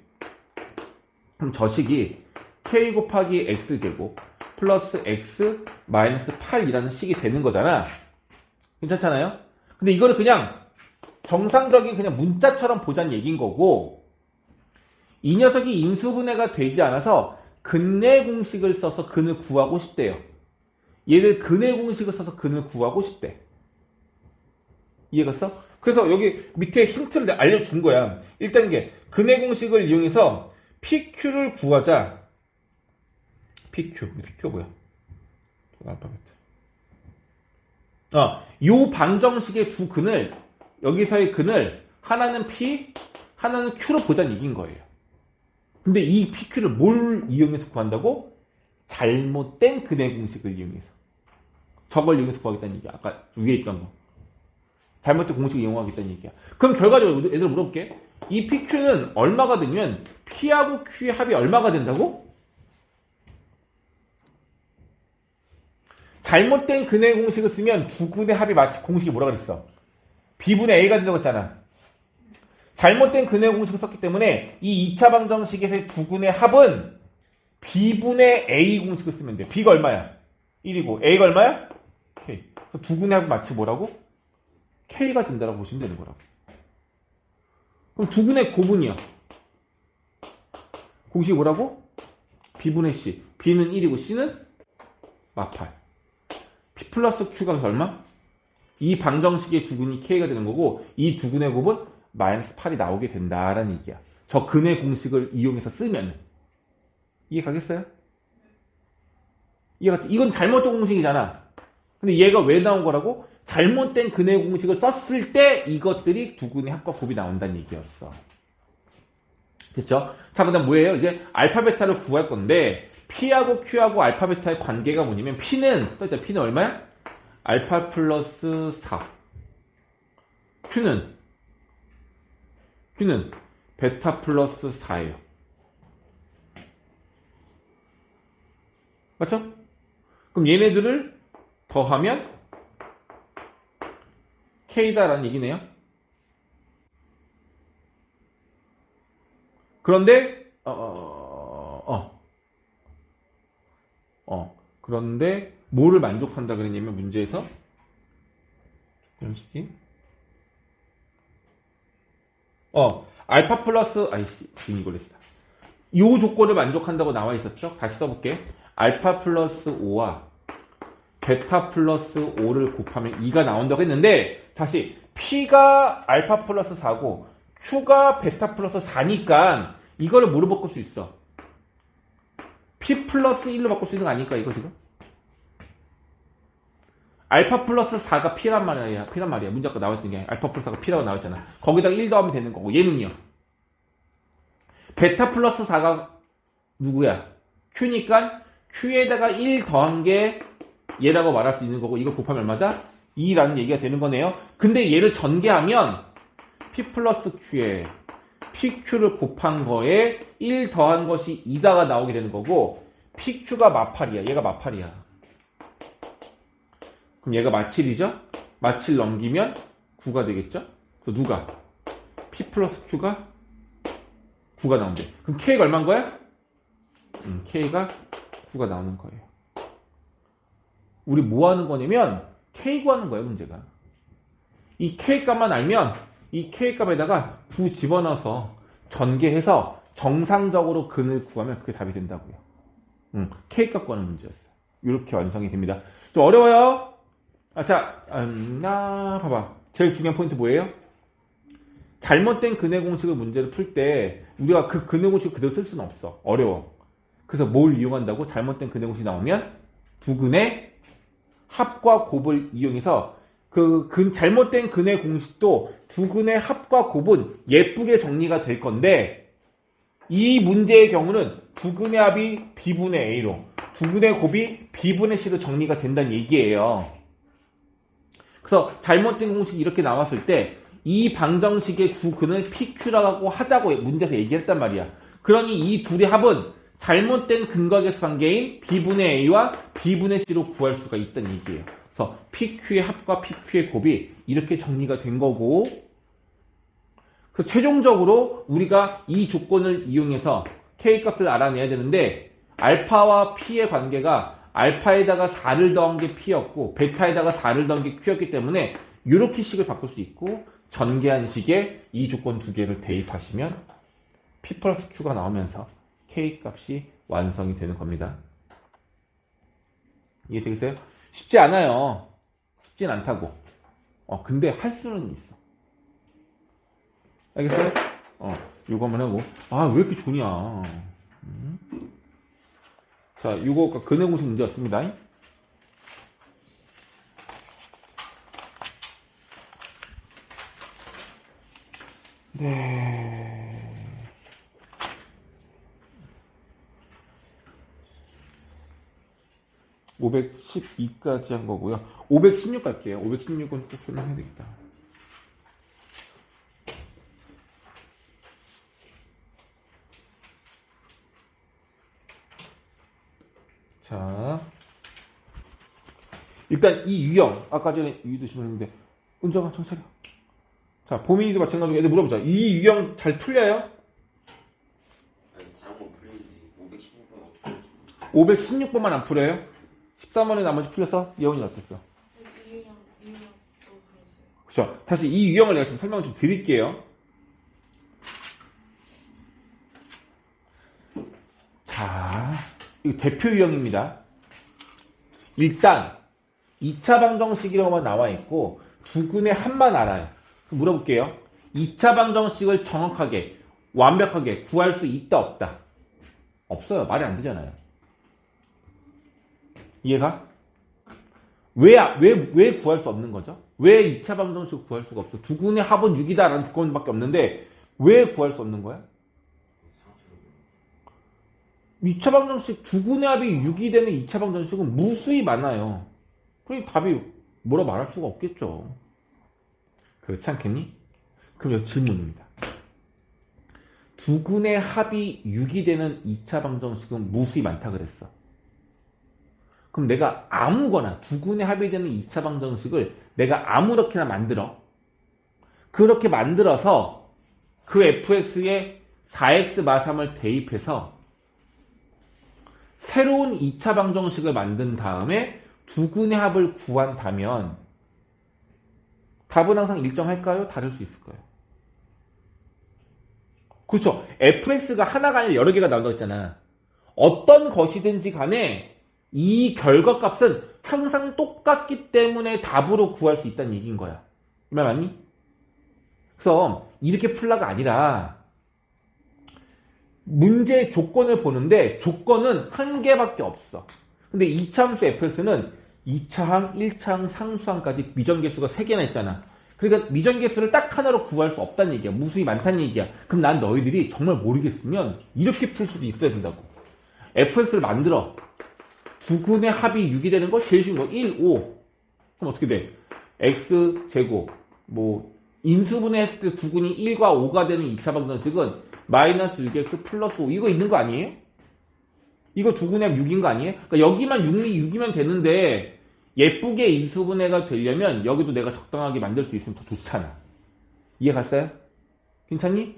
그럼 저 식이 k 곱하기 x제곱 플러스 x 마이너스 8이라는 식이 되는 거잖아. 괜찮잖아요? 근데 이거를 그냥 정상적인 그냥 문자처럼 보자는 얘기인 거고, 이 녀석이 인수분해가 되지 않아서 근해 공식을 써서 근을 구하고 싶대요. 얘를 근해 공식을 써서 근을 구하고 싶대. 이해갔어? 그래서 여기 밑에 힌트를 알려준 거야. 1단계 근해 공식을 이용해서 PQ를 구하자. PQ가 뭐야? 요 방정식의 두 근을, 여기서의 근을 하나는 P, 하나는 Q로 보자는 얘기인 거예요. 근데 이 PQ를 뭘 이용해서 구한다고? 잘못된 근해 공식을 이용해서. 저걸 이용해서 구하겠다는 얘기야. 아까 위에 있던 거. 잘못된 공식을 이용하겠다는 얘기야. 그럼 결과적으로 얘들 물어볼게. 이 PQ는 얼마가 되면 P하고 Q의 합이 얼마가 된다고? 잘못된 근해 공식을 쓰면 두 근의 합이 마치 공식이 뭐라 그랬어? B분의 A가 된다고 했잖아. 잘못된 근해 공식을 썼기 때문에 이 2차 방정식에서의 두 근의 합은 B분의 A 공식을 쓰면 돼. B가 얼마야? 1이고 A가 얼마야? K. 두 군의 합 마치 뭐라고? K가 된다라고 보시면 되는 거라고. 그럼 두 군의 고분이야. 공식이 뭐라고? B분의 C. B는 1이고 C는 마팔. P 플러스 Q가 얼마? 이 방정식의 두근이 K가 되는 거고 이 두근의 곱은 마이너스 8이 나오게 된다라는 얘기야. 저 근의 공식을 이용해서 쓰면 이해 가겠어요? 이건 잘못된 공식이잖아. 근데 얘가 왜 나온 거라고? 잘못된 근의 공식을 썼을 때 이것들이 두근의 합과 곱이 나온다는 얘기였어. 됐죠? 자, 그 다음 뭐예요? 이제 알파 베타를 구할 건데 P하고 Q하고 알파 베타의 관계가 뭐냐면 P는 써있자. P는 얼마야? 알파 플러스 4. Q는 베타 플러스 4예요. 맞죠? 그럼 얘네들을 더하면 K다라는 얘기네요. 그런데 그런데 뭐를 만족한다 그랬냐면 문제에서 알파 플러스 이걸 했다. 요 조건을 만족한다고 나와 있었죠? 다시 써볼게. 알파 플러스 5와 베타 플러스 5를 곱하면 2가 나온다고 했는데 다시 P가 알파 플러스 4고 Q가 베타 플러스 4니까 이거를 뭐로 바꿀 수 있어? P 플러스 1로 바꿀 수 있는 거 아닐까 이거 지금? 알파 플러스 4가 P란 말이야. 문제 아까 나왔던 게 알파 플러스 4가 P라고 나왔잖아. 거기다가 1 더하면 되는 거고 얘는요. 베타 플러스 4가 누구야? Q니까 Q에다가 1 더한 게 얘라고 말할 수 있는 거고 이거 곱하면 얼마다? 2라는 얘기가 되는 거네요. 근데 얘를 전개하면 P 플러스 Q에 PQ를 곱한 거에 1 더한 것이 2다가 나오게 되는 거고 PQ가 마팔이야. 얘가 마팔이야. 그럼 얘가 마칠이죠? 마칠 넘기면 9가 되겠죠? 그래서 누가? P 플러스 Q가 9가 나온대. 그럼 K가 얼마인 거야? K가 9가 나오는 거예요. 우리 뭐 하는 거냐면 K 구하는 거예요, 문제가. 이 K 값만 알면 이 K 값에다가 9 집어넣어서 전개해서 정상적으로 근을 구하면 그게 답이 된다고요. K 값 구하는 문제였어요. 이렇게 완성이 됩니다. 좀 어려워요? 봐봐. 제일 중요한 포인트 뭐예요? 잘못된 근의 공식을 문제를 풀 때 우리가 그 근의 공식을 그대로 쓸 수는 없어. 어려워. 그래서 뭘 이용한다고? 잘못된 근의 공식이 나오면 두 근의 합과 곱을 이용해서 잘못된 근의 공식도 두 근의 합과 곱은 예쁘게 정리가 될 건데 이 문제의 경우는 두 근의 합이 B분의 A로 두 근의 곱이 B분의 C로 정리가 된다는 얘기예요. 그래서 잘못된 공식이 이렇게 나왔을 때 이 방정식의 두 근을 PQ라고 하자고 문제에서 얘기했단 말이야. 그러니 이 둘의 합은 잘못된 근과 계수 관계인 B분의 A와 B분의 C로 구할 수가 있다는 얘기예요. 그래서 PQ의 합과 PQ의 곱이 이렇게 정리가 된 거고 그래서 최종적으로 우리가 이 조건을 이용해서 K값을 알아내야 되는데 알파와 P의 관계가 알파에다가 4를 더한 게 P였고 베타에다가 4를 더한 게 Q였기 때문에 이렇게 식을 바꿀 수 있고 전개한 식에 이 조건 두 개를 대입하시면 P 플러스 Q가 나오면서 K값이 완성이 되는 겁니다. 이해되겠어요? 쉽지 않아요. 쉽진 않다고. 근데 할 수는 있어. 알겠어요? 요거 한번 하고. 왜 이렇게 좋냐. 자, 요거 근의 공식 문제였습니다. 네. 512까지 한 거고요. 516 갈게요. 516은 꼭 설명해야 되겠다. 자, 일단 이 유형 아까 전에 유도 시험했는데 은정아 정차려. 자, 보민이도 마찬가지로 애들 물어보자. 이 유형 잘 풀려요? 아니 다른 건 풀리는데 516번 어떻게 풀지? 516번만 안 풀어요? 13번에 나머지 풀렸어? 예원이 어땠어? 유형 또 그랬어요. 그렇죠. 다시 이 유형을 내가 지금 설명을 좀 드릴게요. 자, 이거 대표 유형입니다. 일단 2차 방정식이라고만 나와 있고 두근의 합만 알아요. 그럼 물어볼게요. 2차 방정식을 정확하게 완벽하게 구할 수 있다 없다? 없어요. 말이 안 되잖아요. 이해가? 왜 구할 수 없는 거죠? 왜 2차 방정식을 구할 수가 없어? 두근의 합은 6이다라는 조건밖에 없는데 왜 구할 수 없는 거야? 2차 방정식 두근의 합이 6이 되는 2차 방정식은 무수히 많아요. 그러니 답이 뭐라 말할 수가 없겠죠. 그렇지 않겠니? 그럼 여기서 질문입니다. 두근의 합이 6이 되는 2차 방정식은 무수히 많다 그랬어. 그럼 내가 아무거나 두근의 합이 되는 2차 방정식을 내가 아무렇게나 만들어. 그렇게 만들어서 그 fx에 4x 마삼을 대입해서 새로운 2차 방정식을 만든 다음에 두근의 합을 구한다면 답은 항상 일정할까요? 다를 수 있을까요? 그렇죠. fx가 하나가 아니라 여러 개가 나온다고 했잖아. 어떤 것이든지 간에 이 결과값은 항상 똑같기 때문에 답으로 구할 수 있다는 얘기인 거야. 이 말 맞니? 그래서 이렇게 풀라가 아니라 문제의 조건을 보는데 조건은 한 개밖에 없어. 근데 이차함수 fx는 2차항, 1차항, 상수항까지 미정계수가 3개나 있잖아. 그러니까 미정계수를 딱 하나로 구할 수 없다는 얘기야. 무수히 많다는 얘기야. 그럼 난 너희들이 정말 모르겠으면 이렇게 풀 수도 있어야 된다고. fx를 만들어. 두근의 합이 6이 되는 거 제일 쉬운 거 1, 5. 그럼 어떻게 돼? x제곱 인수분해 했을 때 두근이 1과 5가 되는 2차 방정식은 마이너스 6x 플러스 5 이거 있는 거 아니에요? 이거 두근의 합 6인 거 아니에요? 그러니까 여기만 6이면 되는데 예쁘게 인수분해가 되려면 여기도 내가 적당하게 만들 수 있으면 더 좋잖아. 이해 갔어요? 괜찮니?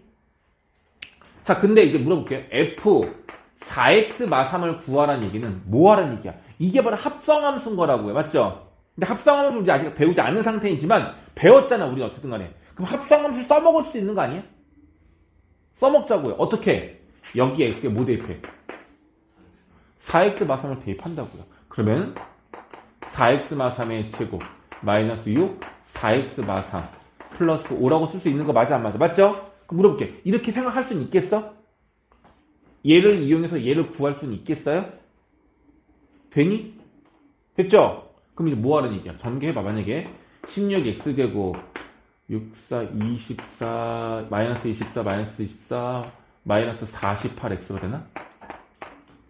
자, 근데 이제 물어볼게요. f 4x 마3을 구하라는 얘기는 뭐 하라는 얘기야? 이게 바로 합성함수인 거라고요. 맞죠? 근데 합성함수를 이제 아직 배우지 않은 상태이지만 배웠잖아, 우리가 어쨌든 간에. 그럼 합성함수 써먹을 수 있는 거 아니야? 써먹자고요. 어떻게? 여기 x에 뭐 대입해? 4x 마3을 대입한다고요. 그러면 4x 마3의 제곱 마이너스 6 4x 마3 플러스 5라고 쓸 수 있는 거 맞아 안 맞아? 맞죠? 그럼 물어볼게. 이렇게 생각할 수는 있겠어? 얘를 이용해서 얘를 구할 수는 있겠어요? 되니? 됐죠? 그럼 이제 뭐 하는 얘기야? 전개해봐. 만약에 16x제곱 64, 24, 마이너스 24, 마이너스 24, 마이너스 48x가 되나?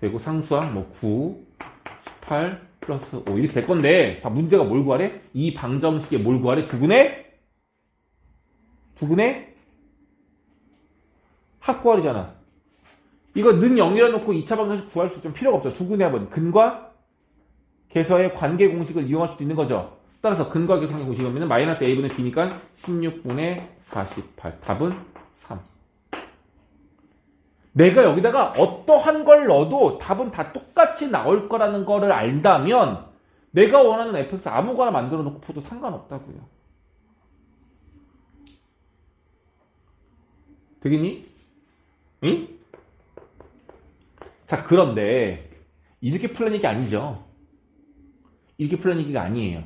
되고 상수항 9, 18, 플러스 5 이렇게 될 건데 자 문제가 뭘 구하래? 이 방정식에 뭘 구하래? 두근의 합 구하래잖아. 이거 는 0이라 놓고 2차 방정식 구할 수 좀 필요가 없죠. 두근의 합은 근과 계서의 관계 공식을 이용할 수도 있는 거죠. 따라서 근과 계서 관계 공식을 하면 마이너스 a분의 b니까 16분의 48 답은 3. 내가 여기다가 어떠한 걸 넣어도 답은 다 똑같이 나올 거라는 거를 안다면 내가 원하는 fx 아무거나 만들어 놓고 풀어도 상관없다고요. 되겠니? 응? 자, 그런데 이렇게 풀는 얘기 아니죠. 이렇게 풀는 얘기가 아니에요.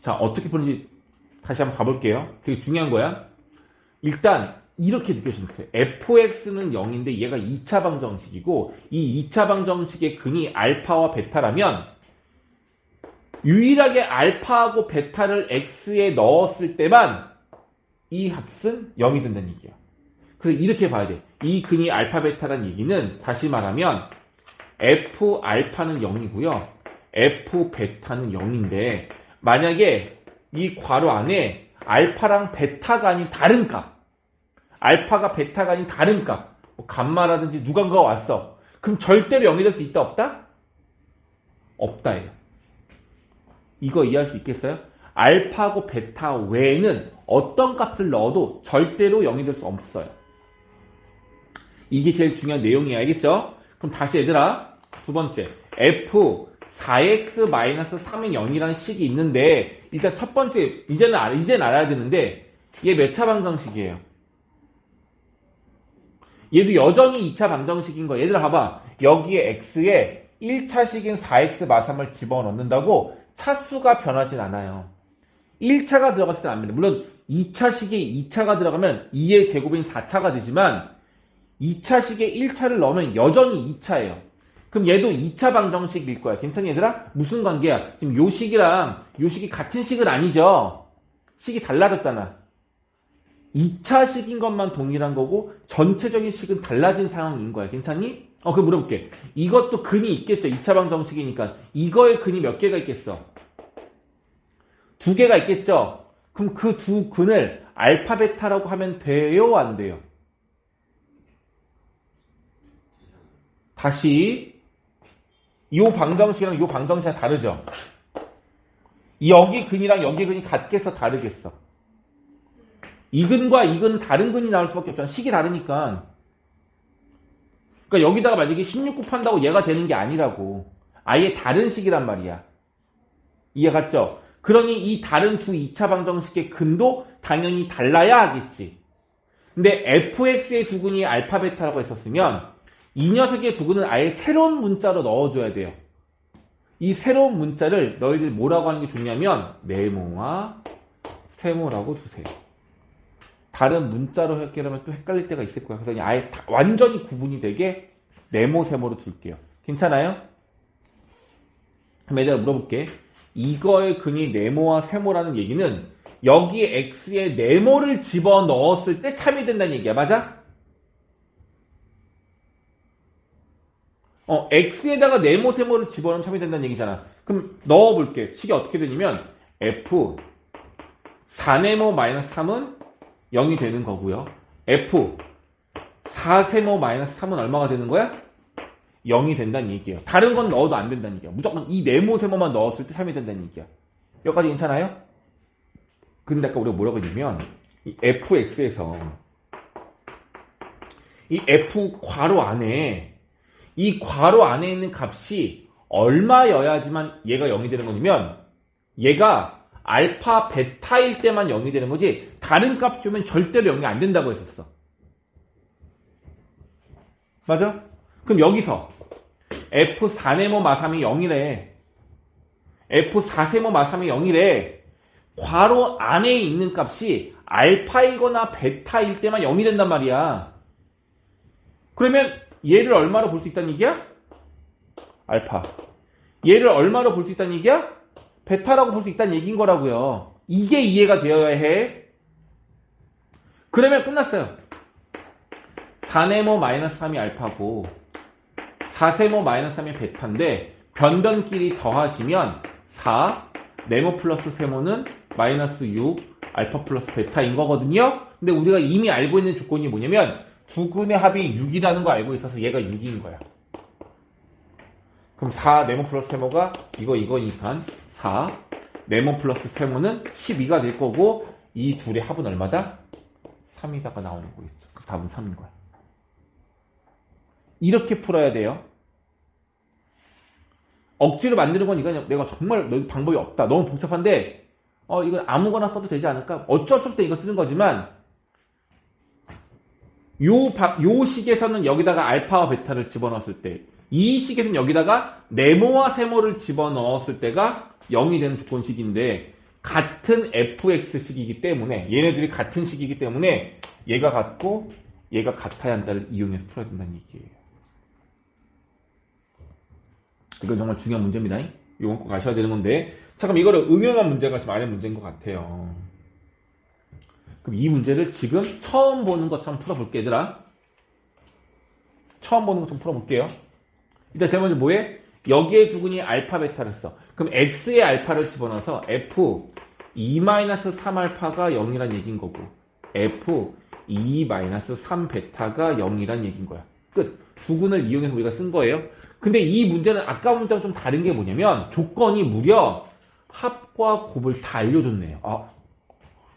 자, 어떻게 푸는지 다시 한번 가볼게요. 되게 중요한 거야. 일단 이렇게 느껴지는 거예요. fx는 0인데 얘가 2차 방정식이고 이 2차 방정식의 근이 알파와 베타라면 유일하게 알파하고 베타를 x에 넣었을 때만 이 합은 0이 된다는 얘기야. 그래서 이렇게 봐야 돼. 이 근이 알파 베타라는 얘기는 다시 말하면 f 알파는 0이고요. f 베타는 0인데 만약에 이 괄호 안에 알파랑 베타가 아닌 다른 값 알파가 베타가 아닌 다른 값 감마라든지 누군가가 왔어. 그럼 절대로 0이 될 수 있다 없다? 없다예요. 이거 이해할 수 있겠어요? 알파하고 베타 외에는 어떤 값을 넣어도 절대로 0이 될 수 없어요. 이게 제일 중요한 내용이야. 알겠죠? 그럼 다시 얘들아 두 번째 f 4x-3은 0이라는 식이 있는데 일단 첫 번째 이제는 알아야 되는데 얘 몇 차 방정식이에요? 얘도 여전히 2차 방정식인 거야. 얘들아 봐봐. 여기에 x에 1차식인 4x-3을 집어넣는다고 차수가 변하진 않아요. 1차가 들어갔을 때는 안 변해. 물론 2차식에 2차가 들어가면 2의 제곱인 4차가 되지만 2차식에 1차를 넣으면 여전히 2차예요. 그럼 얘도 2차 방정식일 거야. 괜찮니 얘들아? 무슨 관계야? 지금 요 식이랑 요 식이 같은 식은 아니죠? 식이 달라졌잖아. 2차 식인 것만 동일한 거고 전체적인 식은 달라진 상황인 거야. 괜찮니? 그럼 물어볼게. 이것도 근이 있겠죠. 2차 방정식이니까. 이거의 근이 몇 개가 있겠어? 2개가 있겠죠? 그럼 그 두 근을 알파, 베타라고 하면 돼요? 안 돼요? 다시 이 방정식이랑 이 방정식이 다르죠? 여기 근이랑 여기 근이 같겠어? 다르겠어? 이 근과 이 근은 다른 근이 나올 수밖에 없잖아. 식이 다르니까. 그러니까 여기다가 만약에 16 곱한다고 얘가 되는 게 아니라고. 아예 다른 식이란 말이야. 이해 갔죠? 그러니 이 다른 두 2차 방정식의 근도 당연히 달라야 하겠지. 근데 fx의 두 근이 알파, 베타라고 했었으면 이 녀석의 두 근은 아예 새로운 문자로 넣어줘야 돼요. 이 새로운 문자를 너희들 뭐라고 하는 게 좋냐면 네모와 세모라고 두세요. 다른 문자로 해결하면 또 헷갈릴 때가 있을 거야. 그래서 아예 완전히 구분이 되게 네모, 세모로 둘게요. 괜찮아요? 그럼 얘들아 물어볼게. 이거의 근이 네모와 세모라는 얘기는 여기에 x에 네모를 집어넣었을 때 참이 된다는 얘기야. 맞아? x에다가 네모, 세모를 집어넣으면 참이 된다는 얘기잖아. 그럼 넣어볼게. 식이 어떻게 되냐면 f 4네모 마이너스 3은 0이 되는 거고요. f 4세모 마이너스 3은 얼마가 되는 거야? 0이 된다는 얘기예요. 다른 건 넣어도 안 된다는 얘기야. 무조건 이 네모, 세모만 넣었을 때 3이 된다는 얘기야. 여기까지 괜찮아요? 근데 아까 우리가 뭐라고 했냐면 이 fx에서 이 f 괄호 안에 이 괄호 안에 있는 값이 얼마여야지만 얘가 0이 되는 거냐면 얘가 알파, 베타일 때만 0이 되는 거지 다른 값 주면 절대로 0이 안 된다고 했었어. 맞아? 그럼 여기서 f4네모 마3이 0이래. f4세모 마3이 0이래. 괄호 안에 있는 값이 알파이거나 베타일 때만 0이 된단 말이야. 그러면 얘를 얼마로 볼 수 있다는 얘기야? 알파. 얘를 얼마로 볼 수 있다는 얘기야? 베타라고 볼 수 있다는 얘기인 거라고요. 이게 이해가 되어야 해. 그러면 끝났어요. 4네모 마이너스 3이 알파고 4세모 마이너스 3이 베타인데 변변끼리 더하시면 4 네모 플러스 세모는 마이너스 6 알파 플러스 베타인 거거든요. 근데 우리가 이미 알고 있는 조건이 뭐냐면 두 근의 합이 6이라는 거 알고 있어서 얘가 6인 거야. 그럼 4 네모 플러스 세모가 이거니까 4 네모 플러스 세모는 12가 될 거고 이 둘의 합은 얼마다? 3이다가 나오는 거겠죠. 그래서 답은 3인 거야. 이렇게 풀어야 돼요. 억지로 만드는 건 이거냐. 내가 정말 방법이 없다. 너무 복잡한데 이건 아무거나 써도 되지 않을까? 어쩔 수 없을 때 이거 쓰는 거지만 요 식에서는 여기다가 알파와 베타를 집어넣었을 때 이 식에서는 여기다가 네모와 세모를 집어넣었을 때가 0이 되는 조건식인데 같은 fx식이기 때문에 얘네들이 같은 식이기 때문에 얘가 같고 얘가 같아야 한다를 이용해서 풀어야 된다는 얘기예요. 이건 정말 중요한 문제입니다. 이건 꼭 아셔야 되는 건데 자 그럼 이거를 응용한 문제가 지금 안에 문제인 것 같아요. 그럼 이 문제를 지금 처음 보는 것처럼 풀어볼게 얘들아. 처음 보는 것처럼 풀어볼게요. 일단 제일 먼저 뭐해? 여기에 두 근이 알파 베타를 써. 그럼 x의 알파를 집어넣어서 f 2-3알파가 0이란 얘기인 거고 f 2-3 베타가 0이란 얘기인 거야. 끝. 두 근을 이용해서 우리가 쓴 거예요. 근데 이 문제는 아까 문제랑 좀 다른 게 뭐냐면 조건이 무려 합과 곱을 다 알려줬네요.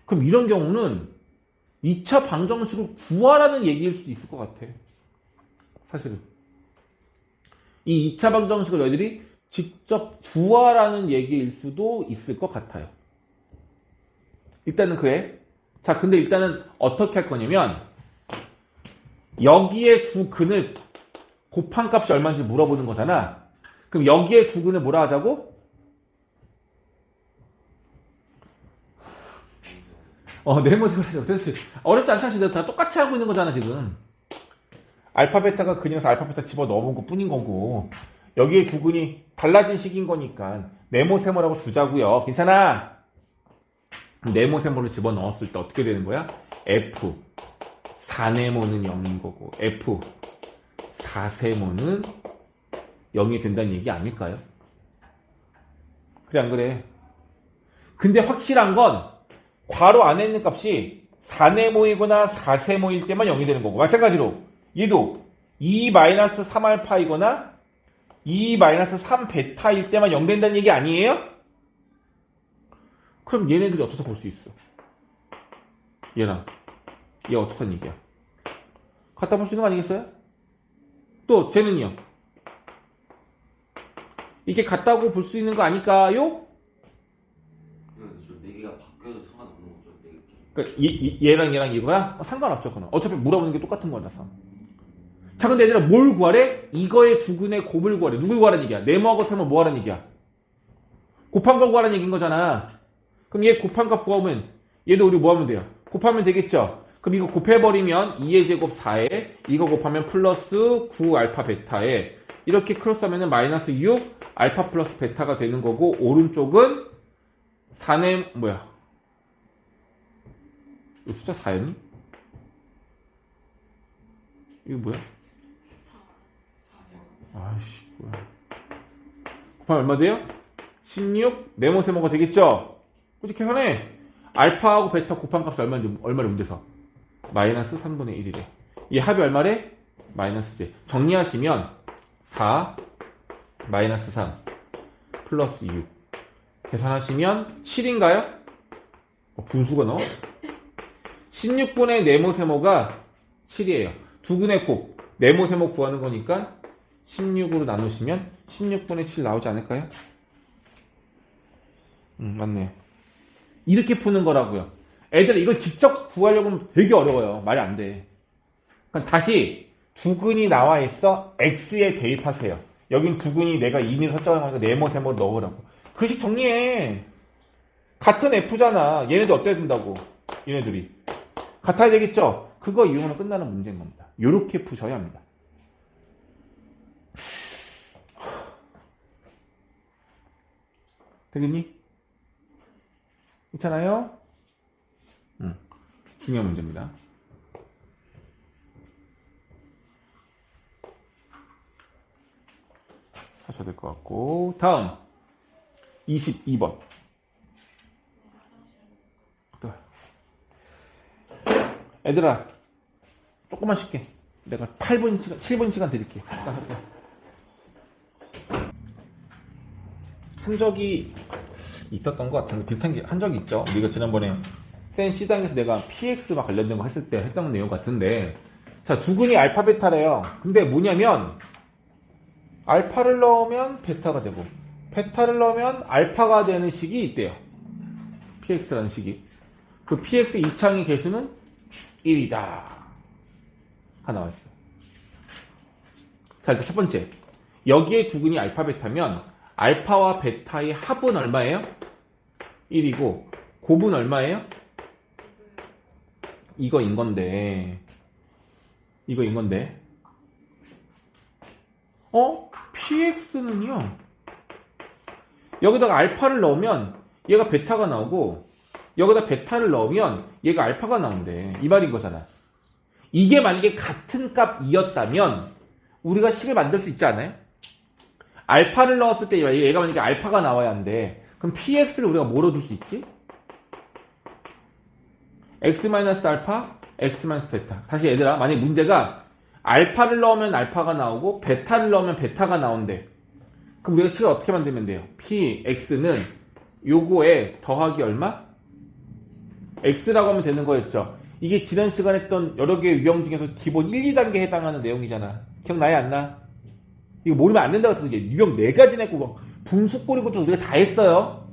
그럼 이런 경우는 2차 방정식을 구하라는 얘기일 수도 있을 것 같아. 사실은. 이 2차 방정식을 너희들이 직접 부하라는 얘기일 수도 있을 것 같아요. 일단은 그래. 자, 근데 일단은 어떻게 할 거냐면 여기에 두 근을 곱한 값이 얼마인지 물어보는 거잖아. 그럼 여기에 두 근을 뭐라 하자고? 네모세모를 하자고. 어렵지 않잖아. 다 똑같이 하고 있는 거잖아, 지금. 알파, 베타가 근이라서 알파, 베타 집어넣은 것 뿐인 거고 여기에 두 근이 달라진 식인 거니까 네모세모라고 두자고요. 괜찮아? 네모세모를 집어넣었을 때 어떻게 되는 거야? F 4네모는 0인 거고 F 4세모는 0이 된다는 얘기 아닐까요? 그래 안 그래? 근데 확실한 건 괄호 안에 있는 값이 4네모이거나 4세모일 때만 0이 되는 거고 마찬가지로 얘도 2-3알파이거나 2-3베타일 때만 0 된다는 얘기 아니에요? 그럼 얘네들이 어떻게 볼 수 있어? 얘랑 얘 어떻단 얘기야? 갖다 볼 수 있는 거 아니겠어요? 또 쟤는요? 이게 같다고 볼 수 있는 거 아닐까요? 저 4개가 바뀌어도 상관없는 거죠? 4개. 그러니까 얘랑 얘랑 이거야? 상관없죠 그건. 어차피 물어보는 게 똑같은 거라서. 자 근데 얘들아 뭘 구하래? 이거의 두근의 곱을 구하래. 누굴 구하라는 얘기야? 네모하고 세모 뭐 하라는 얘기야? 곱한 거 구하라는 얘기인 거잖아. 그럼 얘 곱한 값 구하면 얘도 우리 뭐 하면 돼요? 곱하면 되겠죠? 그럼 이거 곱해버리면 2의 제곱 4에 이거 곱하면 플러스 9 알파 베타에 이렇게 크로스하면 마이너스 6 알파 플러스 베타가 되는 거고 오른쪽은 4네 뭐야? 이거 숫자 4였니? 이거 뭐야? 아이씨 뭐야? 곱하면 얼마 돼요? 16 네모세모가 되겠죠? 그렇게 계산해. 알파하고 베타 곱한 값이 얼마를 문제서? 마이너스 3분의 1이래. 이 합이 얼마래? 마이너스 j. 정리하시면 4 마이너스 3 플러스 6 계산하시면 7인가요? 분수가 넣어? 16분의 네모세모가 7이에요. 두근의 곱 네모세모 구하는 거니까 16으로 나누시면 16분의 7 나오지 않을까요? 맞네요. 이렇게 푸는 거라고요. 애들 이걸 직접 구하려고 하면 되게 어려워요. 말이 안 돼. 그럼 다시 두근이 나와 있어. X에 대입하세요. 여긴 두근이 내가 이미 설정한 거니까 네모세모를 넣으라고. 그 식 정리해. 같은 F잖아. 얘네들 어때야 된다고. 얘네들이. 같아야 되겠죠? 그거 이용하면 끝나는 문제인 겁니다. 요렇게 푸셔야 합니다. 되겠니? 괜찮아요? 중요한 문제입니다. 하셔야 될 것 같고 다음 22번 애들아 조금만 쉴게. 내가 8분 시간 7분 시간 드릴게. 한 적이 있었던 것 같은데 비슷한 게 한 적이 있죠. 우리가 지난번에 센 C당에서 내가 PX와 관련된 거 했을 때 했던 내용 같은데 자 두근이 알파 베타래요. 근데 뭐냐면 알파를 넣으면 베타가 되고 베타를 넣으면 알파가 되는 식이 있대요. PX라는 식이. 그 PX 이창의 개수는 1이다. 하나 왔어요. 자 일단 첫 번째 여기에 두근이 알파 베타면 알파와 베타의 합은 얼마예요? 1이고 곱은 얼마예요? 이거인 건데 PX는요 여기다가 알파를 넣으면 얘가 베타가 나오고 여기다 베타를 넣으면 얘가 알파가 나온대. 이 말인 거잖아. 이게 만약에 같은 값이었다면 우리가 식을 만들 수 있지 않아요? 알파를 넣었을 때 얘가 만약에 알파가 나와야 하는데 그럼 PX를 우리가 뭐로 줄 수 있지? X-알파, X-베타. 다시 얘들아 만약에 문제가 알파를 넣으면 알파가 나오고 베타를 넣으면 베타가 나온대. 그럼 우리가 식을 어떻게 만들면 돼요? PX는 요거에 더하기 얼마? X라고 하면 되는 거였죠. 이게 지난 시간에 했던 여러 개의 유형 중에서 기본 1, 2단계에 해당하는 내용이잖아. 기억나요? 안 나? 이거 모르면 안 된다고 해서 이제 유형 4가지 냈고 막 분수꼴이고도 우리가 다 했어요.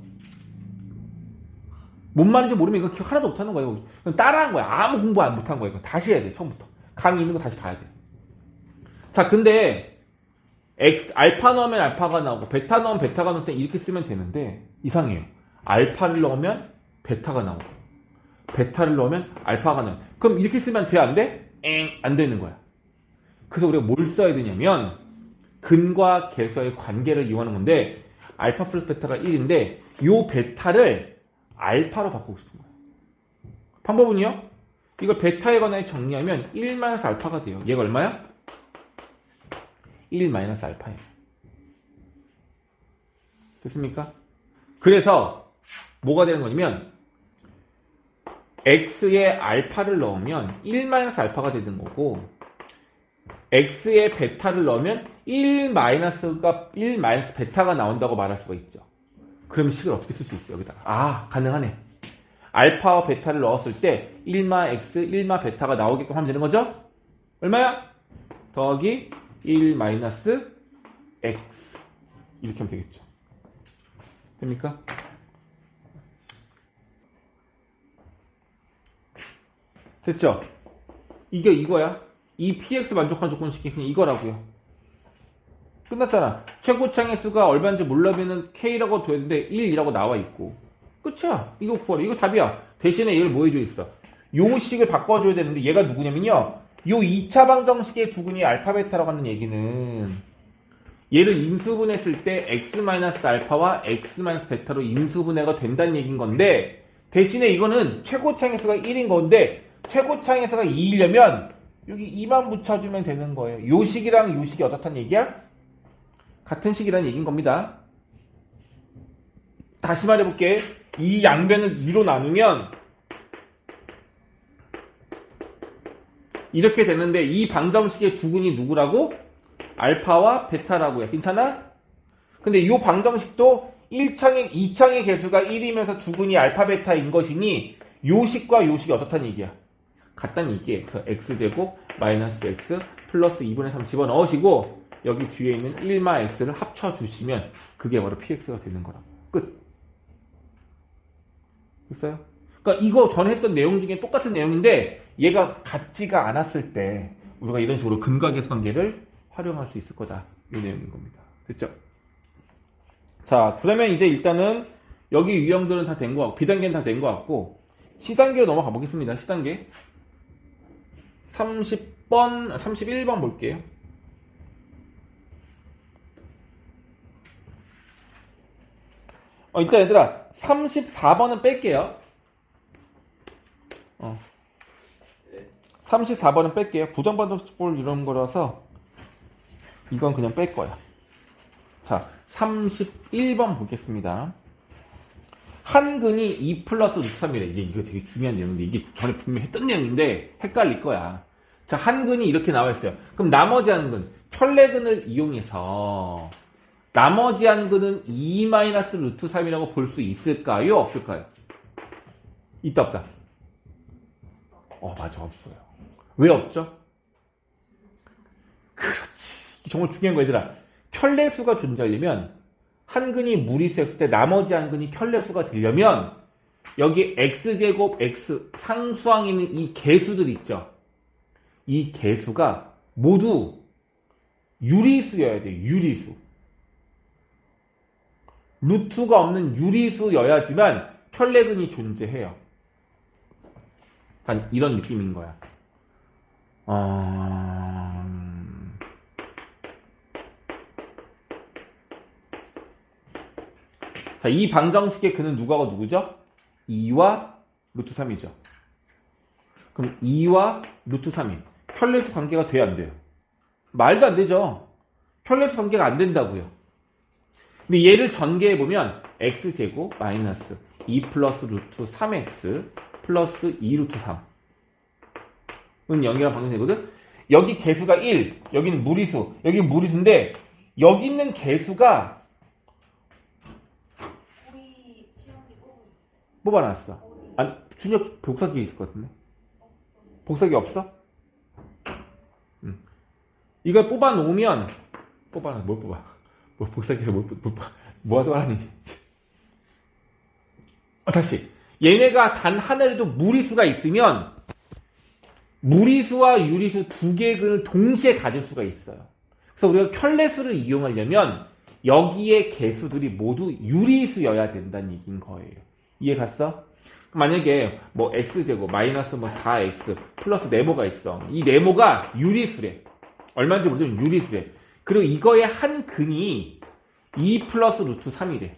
뭔 말인지 모르면 이거 기억 하나도 못하는 거예요. 그럼 따라한 거야. 아무 공부 안 못한 거예요. 이거 다시 해야 돼. 처음부터. 강의 있는 거 다시 봐야 돼. 자, 근데 알파 넣으면 알파가 나오고 베타 넣으면 베타가 나올 때 이렇게 쓰면 되는데 이상해요. 알파를 넣으면 베타가 나오고 베타를 넣으면 알파가 나와요. 그럼 이렇게 쓰면 돼? 안 돼? 안 되는 거야. 그래서 우리가 뭘 써야 되냐면 근과 계수의 관계를 이용하는 건데 알파 플러스 베타가 1인데 요 베타를 알파로 바꾸고 싶은 거예요. 방법은요? 이걸 베타에 관하여 정리하면 1-알파가 돼요. 얘가 얼마야? 1-알파예요. 됐습니까? 그래서 뭐가 되는 거냐면 x에 알파를 넣으면 1-알파가 되는 거고 x에 베타를 넣으면 1-베타가 나온다고 말할 수가 있죠. 그럼 식을 어떻게 쓸 수 있어요? 여기다가. 아, 가능하네. 알파와 베타를 넣었을 때 1-x, 1-베타가 나오게끔 하면 되는 거죠? 얼마야? 더하기 1-x 이렇게 하면 되겠죠. 됩니까? 됐죠? 이게 이거야. 이 px 만족하는 조건식이 그냥 이거라고요. 끝났잖아. 최고창의 수가 얼마인지 몰라면 k라고 둬야 되는데 1이라고 나와 있고 끝이야. 이거 구하라. 이거 답이야. 대신에 얘를 뭐 해줘 있어? 요 식을 바꿔줘야 되는데 얘가 누구냐면요. 요 2차 방정식의 두근이 알파 베타라고 하는 얘기는 얘를 인수분했을 때 x-알파와 x-베타로 인수분해가 된다는 얘기인 건데 대신에 이거는 최고창의 수가 1인 건데 최고창의 수가 2이려면 여기 2만 붙여주면 되는 거예요. 요 식이랑 요 식이 어떻다는 얘기야? 같은 식이라는 얘기인 겁니다. 다시 말해볼게. 이 양변을 2로 나누면 이렇게 되는데 이 방정식의 두근이 누구라고? 알파와 베타라고요. 괜찮아? 근데 이 방정식도 2창의 개수가 1이면서 두근이 알파 베타인 것이니 요 식과 요 식이 어떻다는 얘기야? 같다는 얘기예요. 그래서 x제곱 마이너스 x 플러스 2분의 3 집어넣으시고 여기 뒤에 있는 1-x를 합쳐주시면 그게 바로 px가 되는 거라고. 끝. 됐어요? 그러니까 이거 전에 했던 내용 중에 똑같은 내용인데 얘가 같지가 않았을 때 우리가 이런 식으로 근과 계수 관계를 활용할 수 있을 거다. 이 내용인 겁니다. 됐죠? 자, 그러면 이제 일단은 여기 유형들은 다 된 거 같고 B단계는 다 된 거 같고 C단계로 넘어가 보겠습니다. C단계 30번, 31번 볼게요. 일단 얘들아 34번은 뺄게요. 34번은 뺄게요. 부정반복볼 이런 거라서 이건 그냥 뺄 거야. 자, 31번 보겠습니다. 한근이 2 플러스 3이래. 이제 이거 되게 중요한 내용인데 이게 전에 분명히 했던 내용인데 헷갈릴 거야. 자, 한근이 이렇게 나와 있어요. 그럼 나머지 한근, 켤레근을 이용해서 나머지 한근은 2-루트3이라고 볼 수 있을까요? 없을까요? 있다 없다? 맞아, 없어요. 왜 없죠? 그렇지. 정말 중요한 거 얘들아. 켤레수가 존재하려면 한근이 무리수였을 때 나머지 한근이 켤레수가 되려면 여기 x제곱 x 상수항에 있는 이 개수들 있죠. 이 개수가 모두 유리수여야 돼. 유리수. 루트가 없는 유리수여야지만 켤레근이 존재해요. 한 이런 느낌인 거야. 자, 이 방정식의 근은 누구하고 누구죠? 2와 루트 3이죠. 그럼 2와 루트 3이 켤레수 관계가 돼야 안 돼요? 말도 안 되죠. 켤레수 관계가 안 된다고요. 근데 얘를 전개해보면 x제곱 마이너스 2 플러스 루트 3x 플러스 2 루트 3은 0이라는 방정식이거든? 여기 개수가 1, 여기는 무리수, 여기는 무리수인데 여기 있는 개수가 우리 시험지 꼭 뽑아놨어. 아니, 준혁 복사기 있을 것 같은데? 복사기 없어? 이걸 뽑아놓으면 뽑아. 뭘 뽑아? 뭘 복사기에서 뭘 뽑아? 뭐 하도 하니? 다시. 얘네가 단 하나라도 무리수가 있으면 무리수와 유리수 두 개의 근을 동시에 가질 수가 있어요. 그래서 우리가 켤레수를 이용하려면 여기에 개수들이 모두 유리수여야 된다는 얘기인 거예요. 이해 갔어? 만약에 뭐 x제곱 마이너스 뭐 4x 플러스 네모가 있어. 이 네모가 유리수래. 얼마인지 모르지만 유리수래. 그리고 이거의 한 근이 2 플러스 루트 3이래.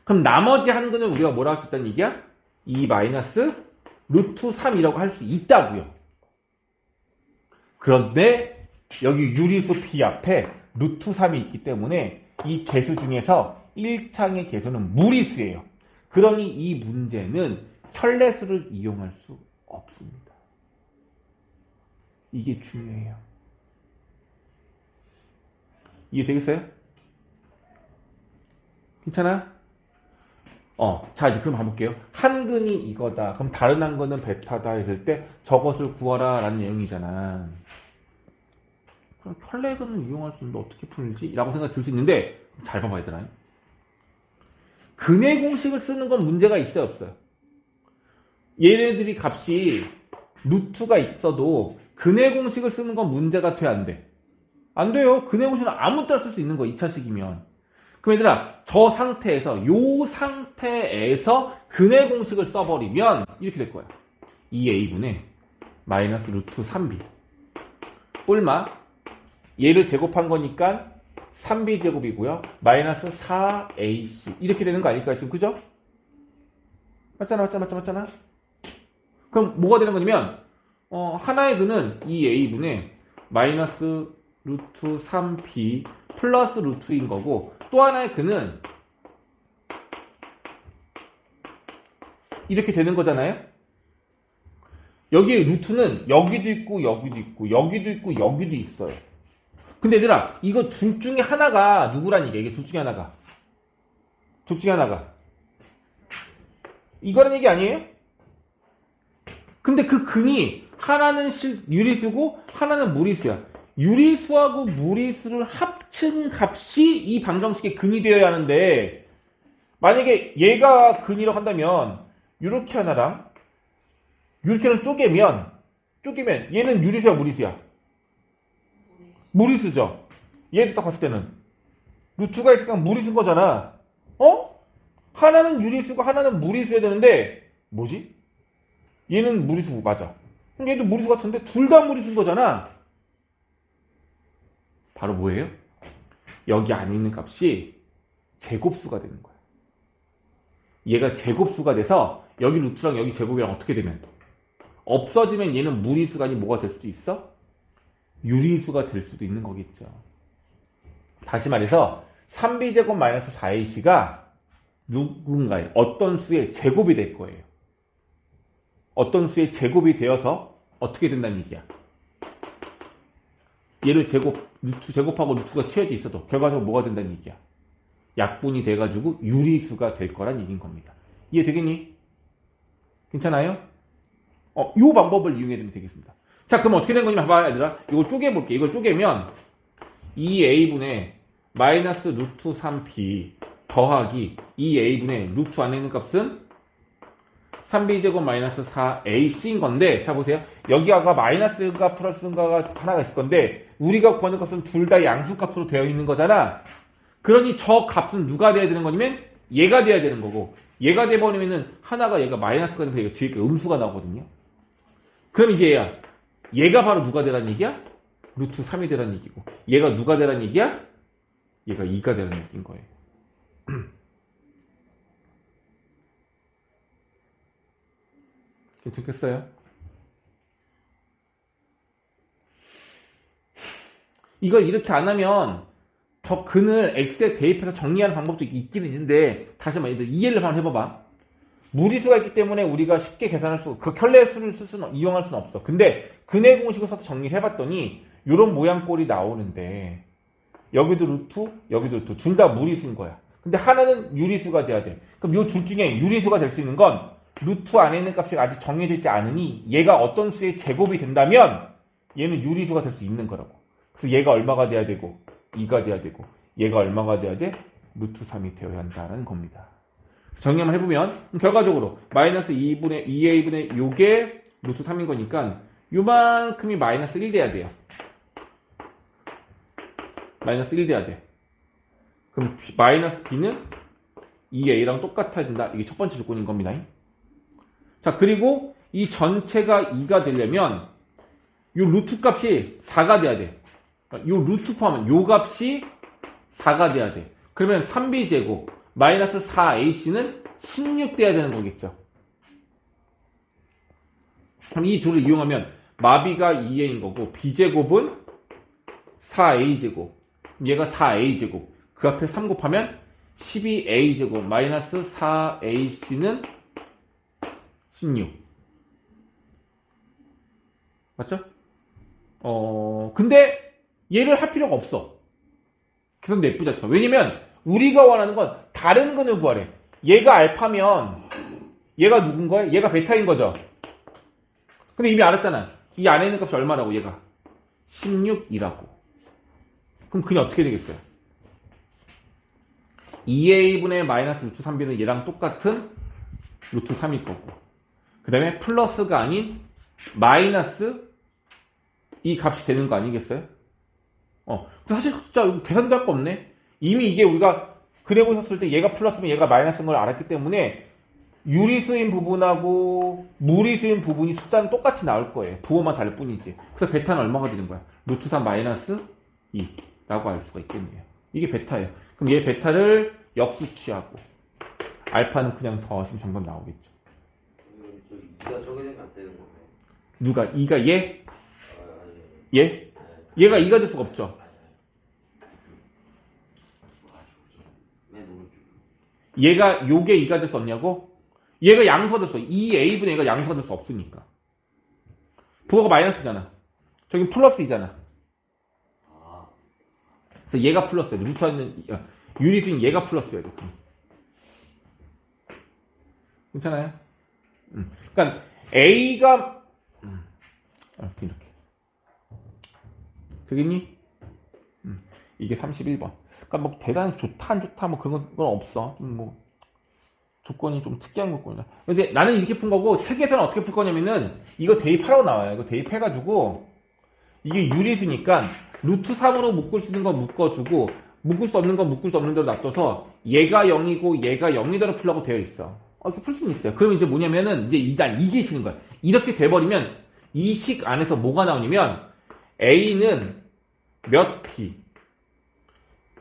그럼 나머지 한 근은 우리가 뭐라 할 수 있다는 얘기야? 2 마이너스 루트 3이라고 할 수 있다고요. 그런데 여기 유리수 p 앞에 루트 3이 있기 때문에 이 개수 중에서 1창의 개수는 무리수예요. 그러니 이 문제는 켤레수를 이용할 수 없습니다. 이게 중요해요. 이해되겠어요? 괜찮아? 자, 이제 그럼 가볼게요. 한 근이 이거다. 그럼 다른 한 근은 베타다 했을 때 저것을 구하라 라는 내용이잖아. 그럼 켤레근을 이용할 수 있는데 어떻게 풀지? 라고 생각이 들 수 있는데 잘 봐봐 얘들아. 근의 공식을 쓰는 건 문제가 있어요 없어요? 얘네들이 값이 루트가 있어도 근의 공식을 쓰는 건 문제가 돼 안 돼? 안 돼요. 근의 공식은 아무 때나 쓸 수 있는 거 2차식이면. 그럼 얘들아 저 상태에서 요 상태에서 근의 공식을 써버리면 이렇게 될 거야. 2a분의 마이너스 루트 3b 뿔마 얘를 제곱한 거니까 3b 제곱이고요. 마이너스 4ac 이렇게 되는 거 아닐까요 지금? 그죠? 맞잖아. 그럼 뭐가 되는 거냐면 하나의 근은 2a분의 마이너스 루트 3b 플러스 루트인 거고 또 하나의 근은 이렇게 되는 거잖아요. 여기에 루트는 여기도 있고 여기도 있고 여기도 있고 여기도 있어요. 근데 얘들아 이거 둘 중에 하나가 누구란 얘기야? 이게 둘 중에 하나가 이거란 얘기 아니에요? 근데 그 근이 하나는 유리수고 하나는 무리수야. 유리수하고 무리수를 합친 값이 이 방정식의 근이 되어야 하는데 만약에 얘가 근이라고 한다면 이렇게 하나랑 이렇게는 쪼개면 얘는 유리수야 무리수야? 무리수죠. 얘도 딱 봤을 때는 루트가 있으니까 무리수인 거잖아. 하나는 유리수고 하나는 무리수여야 되는데 뭐지? 얘는 무리수 맞아. 그럼 얘도 무리수 같은데 둘 다 무리수인 거잖아. 바로 뭐예요? 여기 안에 있는 값이 제곱수가 되는 거야. 얘가 제곱수가 돼서 여기 루트랑 여기 제곱이랑 어떻게 되면 없어지면 얘는 무리수가 아닌 뭐가 될 수도 있어? 유리수가 될 수도 있는 거겠죠. 다시 말해서 3b제곱 마이너스 4ac가 누군가의 어떤 수의 제곱이 될 거예요. 어떤 수의 제곱이 되어서 어떻게 된다는 얘기야. 얘를 루트 제곱하고 루트가 치워져 있어도 결과적으로 뭐가 된다는 얘기야. 약분이 돼가지고 유리수가 될 거란 얘기인 겁니다. 이해되겠니? 괜찮아요? 이 방법을 이용해 주면 되겠습니다. 자, 그럼 어떻게 된 건지 봐봐, 얘들아. 이걸 쪼개볼게. 이걸 쪼개면 2a분의 마이너스 루트 3b 더하기 2a분의 루트 안에 있는 값은 3b제곱 마이너스 4ac인 건데, 자 보세요. 여기가 마이너스인가 플러스인가가 하나가 있을 건데 우리가 구하는 것은 둘 다 양수값으로 되어 있는 거잖아. 그러니 저 값은 누가 돼야 되는 거냐면 얘가 돼야 되는 거고, 얘가 돼버리면은 하나가 얘가 마이너스가 되면 얘가 뒤에 음수가 나오거든요. 그럼 이제 얘가 바로 누가 되라는 얘기야? 루트 3이 되라는 얘기고, 얘가 누가 되라는 얘기야? 얘가 2가 되라는 얘기인 거예요. 괜찮겠어요? 이걸 이렇게 안 하면 저 근을 x에 대입해서 정리하는 방법도 있긴 있는데, 다시 한번 이해를 한번 해봐봐. 무리수가 있기 때문에 우리가 쉽게 계산할 수, 그 켤레수를 이용할 수는 없어. 근데 근의 공식을 써서 정리를 해봤더니 이런 모양꼴이 나오는데 여기도 루트, 여기도 루트, 둘 다 무리수인 거야. 근데 하나는 유리수가 돼야 돼. 그럼 이 둘 중에 유리수가 될 수 있는 건 루트 안에 있는 값이 아직 정해져 있지 않으니 얘가 어떤 수의 제곱이 된다면 얘는 유리수가 될 수 있는 거라고. 그래서 얘가 얼마가 돼야 되고 2가 돼야 되고 얘가 얼마가 돼야 돼? 루트 3이 되어야 한다는 겁니다. 정리만 해보면 결과적으로 마이너스 2a분의 요게 루트 3인 거니까 요만큼이 마이너스 1 돼야 돼요. 마이너스 1 돼야 돼. 그럼 마이너스 b는 2a랑 똑같아야 된다. 이게 첫 번째 조건인 겁니다. 자, 그리고 이 전체가 2가 되려면 요 루트 값이 4가 돼야 돼. 요 루트 포함은 요 값이 4가 돼야 돼. 그러면 3b제곱 마이너스 4ac는 16 돼야 되는 거겠죠. 그럼 이 둘을 이용하면 마비가 2a인 거고 b제곱은 4a제곱 얘가 4a제곱 그 앞에 3 곱하면 12a제곱 마이너스 4ac는 16 맞죠? 근데 얘를 할 필요가 없어. 계산 예쁘잖죠. 왜냐면 우리가 원하는 건 다른 근을 구하래. 얘가 알파면 얘가 누군 거야? 얘가 베타인 거죠. 근데 이미 알았잖아. 이 안에 있는 값이 얼마라고 얘가 16이라고. 그럼 그게 어떻게 되겠어요? 2a분의 마이너스 루트 3b는 얘랑 똑같은 루트 3일 거고 그 다음에 플러스가 아닌 마이너스 이 값이 되는 거 아니겠어요? 사실 진짜 계산도 할 거 없네. 이미 이게 우리가 그려보셨을 때 얘가 플러스면 얘가 마이너스인 걸 알았기 때문에 유리수인 부분하고 무리수인 부분이 숫자는 똑같이 나올 거예요. 부호만 다를 뿐이지. 그래서 베타는 얼마가 되는 거야? 루트 3 마이너스 2라고 알 수가 있겠네요. 이게 베타예요. 그럼 얘 베타를 역수 취하고 알파는 그냥 더하시면 정답 나오겠죠. 저 2가 저게 되면 안 되는 거네. 누가? 2가 얘? 아니. 얘? 얘가 2가 될 수가 없죠. 맨 오른쪽. 얘가 요게 2가 될 수 없냐고? 얘가 양수가 될 수 없어. 2a분의 얘가 양수가 될 수 없으니까. 부호가 마이너스잖아. 저긴 플러스이잖아. 그래서 얘가 플러스야 돼. 루트하는 유리수인 얘가 플러스여야 돼. 괜찮아요? 그러니까 a가 이렇게 되겠니? 이게 31번. 그러니까 뭐 대단히 좋다 안 좋다 뭐 그런 건 없어. 뭐 조건이 좀 특이한 거군요. 근데 나는 이렇게 푼 거고 책에서는 어떻게 풀 거냐면은 이거 대입하라고 나와요. 이거 대입해가지고 이게 유리수니까 루트 3으로 묶을 수 있는 거 묶어주고 묶을 수 없는 거 묶을 수 없는 대로 놔둬서 얘가 0이고 얘가 0이대로 풀라고 되어 있어. 이렇게 풀 수는 있어요. 그러면 이제 뭐냐면은 이제 일단 이게 시는 거야. 이렇게 돼버리면 이 식 안에서 뭐가 나오냐면 A는 몇 P,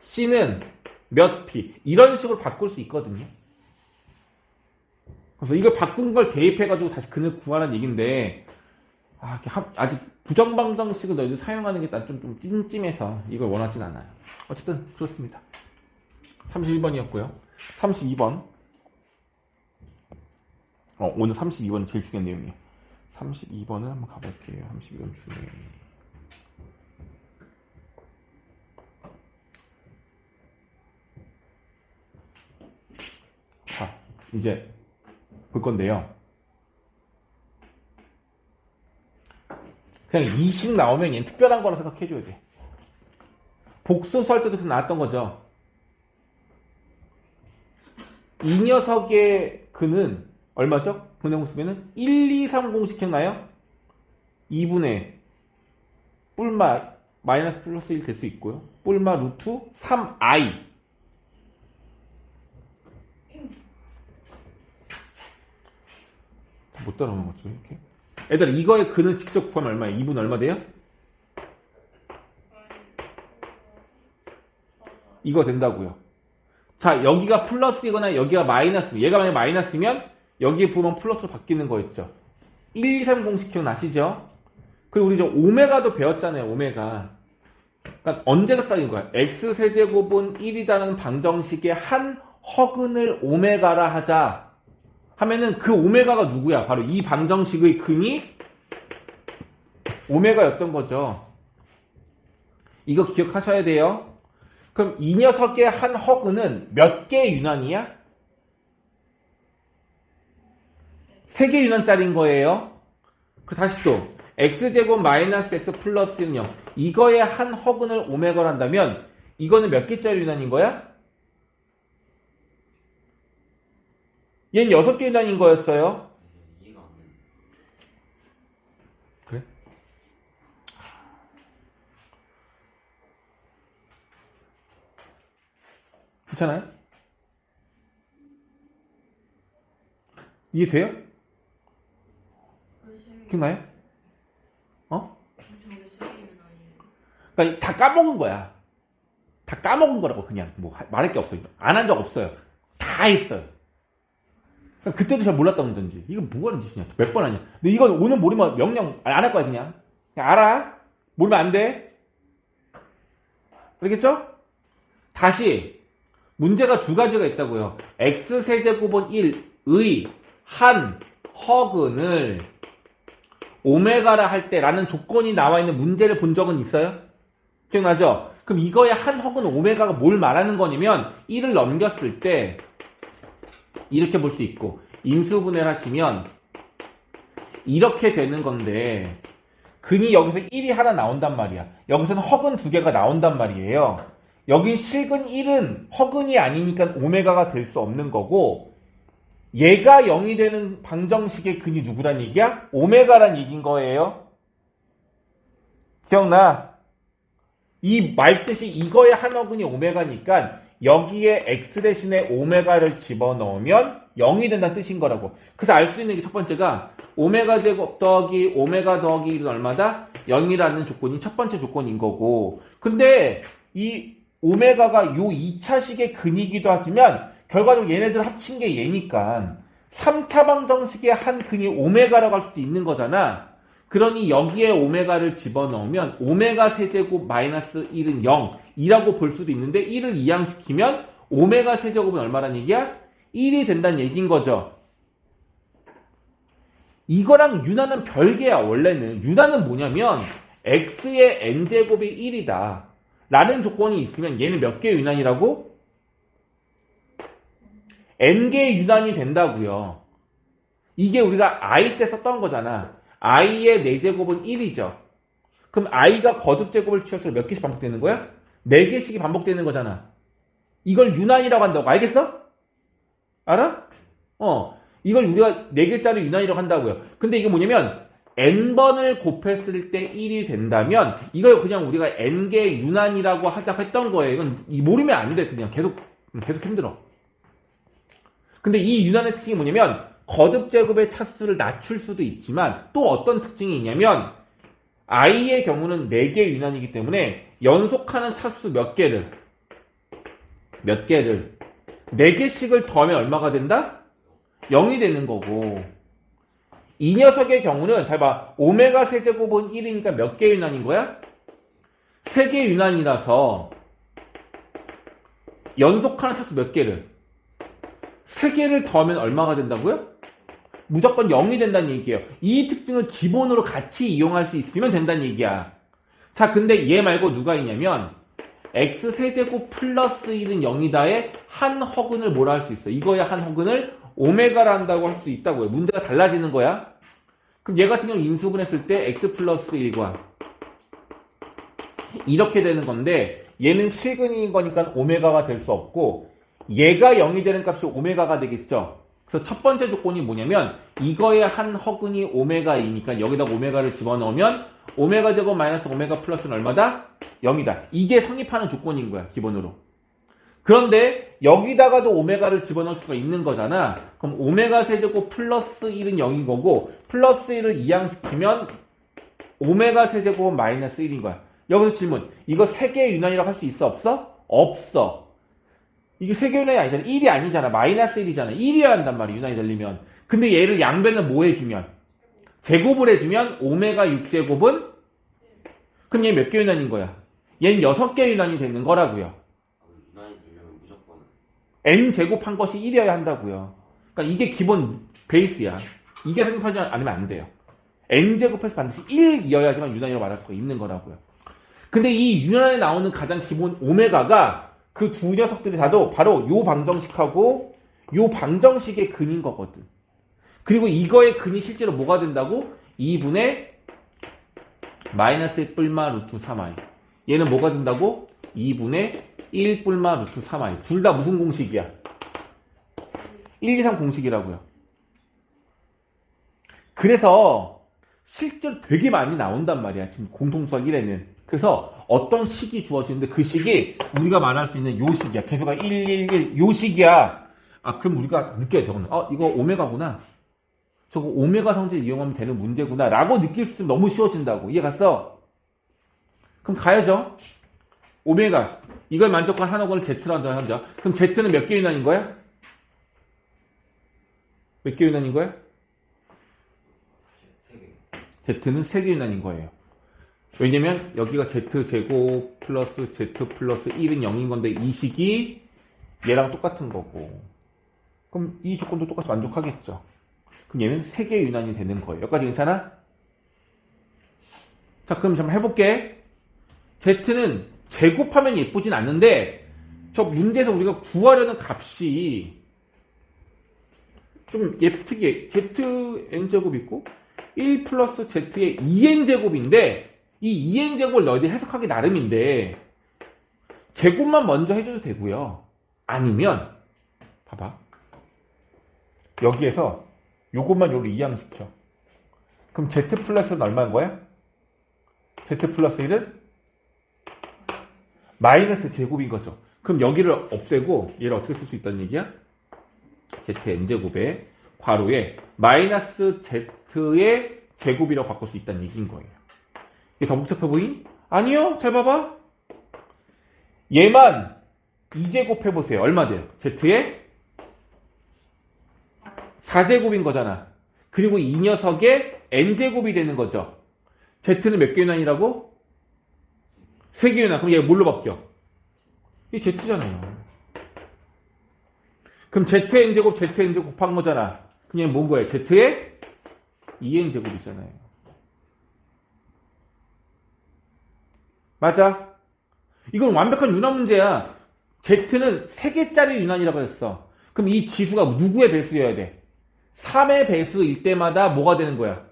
C는 몇 P 이런 식으로 바꿀 수 있거든요. 그래서 이걸 바꾼 걸 대입해가지고 다시 근을 구하라는 얘기인데 아직 부정방정식을 너희들 사용하는 게 난 좀 찜찜해서 이걸 원하진 않아요. 어쨌든 그렇습니다. 31번이었고요. 32번 오늘 32번은 제일 중요한 내용이에요. 32번을 한번 가볼게요. 32번 중에 자 이제 볼 건데요. 그냥 2식 나오면 얘는 특별한 거라 생각해줘야 돼. 복소수 할 때도 계속 나왔던 거죠. 이 녀석의 근은 얼마죠? 분해공 쓰면은 1, 2, 3 공식 기억나요? 2분의 뿔마 마이너스 플러스 1 될 수 있고요. 뿔마 루트 3i 못 따라오는 거죠 이렇게. 얘들아 이거의 근을 직접 구하면 얼마예요? 2분 얼마 돼요? 이거 된다고요. 자 여기가 플러스이거나 여기가 마이너스 얘가 만약 마이너스면 여기에 부으면 플러스로 바뀌는 거였죠. 1, 2, 3 공식 기억나시죠? 그리고 우리 저 오메가도 배웠잖아요. 오메가. 그러니까 언제가 쌓인 거야? x세제곱은 1이라는 방정식의 한 허근을 오메가라 하자 하면은 그 오메가가 누구야? 바로 이 방정식의 근이 오메가였던 거죠. 이거 기억하셔야 돼요. 그럼 이 녀석의 한 허근은 몇 개의 유난이야? 3개 유난짜리인 거예요. 그리고 다시 또 x제곱 마이너스 x 플러스 1요. 이거의 한 허근을 오메가로 한다면 이거는 몇 개짜리 유난인 거야? 얘는 6개 유난인 거였어요. 이해가 안 돼. 그래? 괜찮아요? 이해돼요? 기억나요? 어? 그러니까 다 까먹은 거야. 다 까먹은 거라고 그냥 뭐 말할 게 없어요. 안 한 적 없어요. 다 했어요. 그러니까 그때도 잘 몰랐다는 던지. 이거 뭐 하는 짓이냐. 몇 번 하냐. 근데 이건 오늘 모르면 명령 안 할 거야 그냥. 그냥 알아. 모르면 안 돼. 알겠죠? 다시 문제가 두 가지가 있다고요. x세제곱은 1의 한 허근을 오메가라 할 때라는 조건이 나와 있는 문제를 본 적은 있어요? 기억나죠? 그럼 이거의 한 허근 오메가가 뭘 말하는 거냐면 1을 넘겼을 때 이렇게 볼 수 있고 인수분해를 하시면 이렇게 되는 건데 근이 여기서 1이 하나 나온단 말이야. 여기서는 허근 두 개가 나온단 말이에요. 여기 실근 1은 허근이 아니니까 오메가가 될 수 없는 거고 얘가 0이 되는 방정식의 근이 누구란 얘기야? 오메가란 얘기인 거예요. 기억나? 이 말뜻이 이거의 한 허근이 오메가니까 여기에 x 대신에 오메가를 집어넣으면 0이 된다는 뜻인 거라고. 그래서 알 수 있는 게 첫 번째가 오메가 제곱 더하기 오메가 더하기 1은 얼마다? 0이라는 조건이 첫 번째 조건인 거고. 근데 이 오메가가 요 2차식의 근이기도 하지만 결과적으로 얘네들 합친 게 얘니까 3차 방정식의 한 근이 오메가라고 할 수도 있는 거잖아. 그러니 여기에 오메가를 집어넣으면 오메가 세제곱 마이너스 1은 0이라고 볼 수도 있는데 1을 이항시키면 오메가 세제곱은 얼마란 얘기야? 1이 된다는 얘기인 거죠. 이거랑 유나는 별개야. 원래는 유나는 뭐냐면 x의 n제곱이 1이다 라는 조건이 있으면 얘는 몇 개의 유난이라고? n개의 유난이 된다고요. 이게 우리가 i 때 썼던 거잖아. i의 4제곱은 1이죠. 그럼 i가 거듭제곱을 취할수록 몇 개씩 반복되는 거야? 4개씩이 반복되는 거잖아. 이걸 유난이라고 한다고. 알겠어? 알아? 이걸 우리가 4개짜리 유난이라고 한다고요. 근데 이게 뭐냐면 n번을 곱했을 때 1이 된다면 이걸 그냥 우리가 n개 유난이라고 하자 했던 거예요. 이건 모르면 안 돼. 그냥 계속 힘들어. 근데 이 유난의 특징이 뭐냐면 거듭제곱의 차수를 낮출 수도 있지만 또 어떤 특징이 있냐면 i의 경우는 4개의 유난이기 때문에 연속하는 차수 몇 개를 4개씩을 더하면 얼마가 된다? 0이 되는 거고 이 녀석의 경우는 잘 봐. 오메가 세제곱은 1이니까 몇 개의 유난인 거야? 3개의 유난이라서 연속하는 차수 몇 개를? 3개를 더하면 얼마가 된다고요? 무조건 0이 된다는 얘기예요. 이 특징을 기본으로 같이 이용할 수 있으면 된다는 얘기야. 자, 근데 얘 말고 누가 있냐면 x 세제곱 플러스 1은 0이다의 한 허근을 뭐라 할 수 있어? 이거의 한 허근을 오메가라 한다고 할 수 있다고요. 문제가 달라지는 거야. 그럼 얘 같은 경우 인수분했을 때 x 플러스 1과 이렇게 되는 건데 얘는 실근인 거니까 오메가가 될 수 없고 얘가 0이 되는 값이 오메가가 되겠죠. 그래서 첫 번째 조건이 뭐냐면 이거의 한 허근이 오메가이니까 여기다가 오메가를 집어넣으면 오메가 제곱 마이너스 오메가 플러스는 얼마다? 0이다. 이게 성립하는 조건인 거야. 기본으로. 그런데 여기다가도 오메가를 집어넣을 수가 있는 거잖아. 그럼 오메가 세제곱 플러스 1은 0인 거고 플러스 1을 이항시키면 오메가 세제곱은 마이너스 1인 거야. 여기서 질문. 이거 3개의 유난이라고 할 수 있어? 없어? 없어. 이게 3개의 유난이 아니잖아. 1이 아니잖아. 마이너스 1이잖아. 1이어야 한단 말이야. 유난이 되려면. 근데 얘를 양변을 뭐 해주면? 제곱을 해주면 오메가 6제곱은? 그럼 얘 몇 개 유난인 거야? 얘는 6개 유난이 되는 거라고요. 유난이 되려면 무조건 n 제곱한 것이 1이어야 한다고요. 그러니까 이게 기본 베이스야. 이게 성립하지 않으면 안 돼요. n 제곱해서 반드시 1이어야지만 유난이라고 말할 수가 있는 거라고요. 근데 이 유난에 나오는 가장 기본 오메가가 그 두 녀석들이 다도 바로 요 방정식하고 요 방정식의 근인 거거든. 그리고 이거의 근이 실제로 뭐가 된다고? 2분의 마이너스 1 뿔마 루트 3i. 얘는 뭐가 된다고? 2분의 1 뿔마 루트 3i. 둘 다 무슨 공식이야? 1, 2, 3 공식이라고요. 그래서 실제로 되게 많이 나온단 말이야. 지금 공통수학 1에는. 그래서 어떤 식이 주어지는데 그 식이 우리가 말할 수 있는 요 식이야. 계수가 1, 1, 1, 요 식이야. 아, 그럼 우리가 느껴요. 저거는. 이거 오메가구나. 저거 오메가 성질 이용하면 되는 문제구나. 라고 느낄 수 있으면 너무 쉬워진다고. 이해 갔어? 그럼 가야죠. 오메가. 이걸 만족한 한옥을 Z라고 하자. 그럼 Z는 몇 개 유난인 거야? 몇 개 유난인 거야? 3개. Z는 3개 유난인 거예요. 왜냐면 여기가 Z제곱 플러스 Z 플러스 1은 0인 건데 이 식이 얘랑 똑같은 거고. 그럼 이 조건도 똑같이 만족하겠죠. 그럼 얘는 3개 유난이 되는 거예요. 여기까지 괜찮아? 자, 그럼 한번 해볼게. Z는 제곱하면 예쁘진 않는데 저 문제에서 우리가 구하려는 값이 좀 특이해. Zn제곱 있고 1 플러스 Z의 2N제곱인데 이 2N제곱을 너희들이 해석하기 나름인데 제곱만 먼저 해줘도 되고요. 아니면 봐봐. 여기에서 요것만 요로 이항시켜. 그럼 Z 플러스는 얼마인 거야? Z 플러스 1은 마이너스 제곱인 거죠. 그럼 여기를 없애고 얘를 어떻게 쓸 수 있다는 얘기야? Zn제곱에 괄호에 마이너스 Z의 제곱이라고 바꿀 수 있다는 얘기인 거예요. 이게 더 복잡해 보임? 아니요. 잘 봐봐. 얘만 2제곱 해보세요. 얼마 돼요? Z의 4제곱인 거잖아. 그리고 이 녀석의 N제곱이 되는 거죠. Z는 몇 개 유난이라고? 3개 유난. 그럼 얘가 뭘로 바뀌어? 이게 Z잖아요. 그럼 ZN제곱, ZN제곱 곱한 거잖아. 그냥 뭔 거예요? Z의 2N제곱이잖아요. 맞아? 이건 완벽한 유난 문제야. Z는 3개짜리 유난이라고 했어. 그럼 이 지수가 누구의 배수여야 돼? 3의 배수일 때마다 뭐가 되는 거야?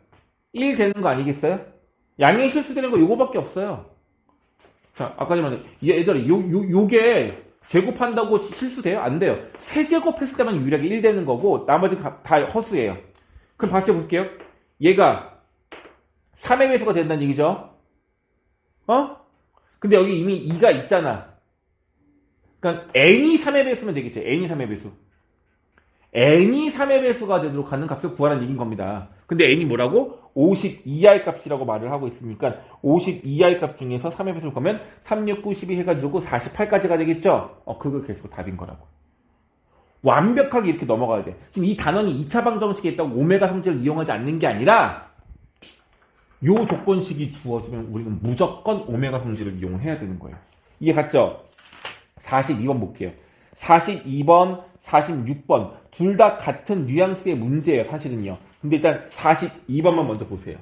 1 되는 거 아니겠어요? 양의 실수되는 거 요거밖에 없어요. 자, 아까 전에 얘들아, 요게 제곱한다고 실수돼요? 안 돼요. 세제곱했을 때만 유일하게 1 되는 거고 나머지 다 허수예요. 그럼 다시 해볼게요. 얘가 3의 배수가 된다는 얘기죠. 근데 여기 이미 2가 있잖아. 그러니까 n이 3의 배수면 되겠죠. n이 3의 배수. n이 3의 배수가 되도록 하는 값을 구하라는 얘기인 겁니다. 근데 n이 뭐라고? 52i 값이라고 말을 하고 있으니까 52i 값 중에서 3의 배수를 보면 3, 6, 9, 12 해가지고 48까지가 되겠죠? 그거 계속 답인 거라고. 완벽하게 이렇게 넘어가야 돼. 지금 이 단원이 2차 방정식에 있다고 오메가 성질을 이용하지 않는 게 아니라 요 조건식이 주어지면 우리는 무조건 오메가 성질을 이용해야 되는 거예요. 이해 갔죠? 42번 볼게요. 42번, 46번 둘 다 같은 뉘앙스의 문제예요. 사실은요. 근데 일단 42번만 먼저 보세요.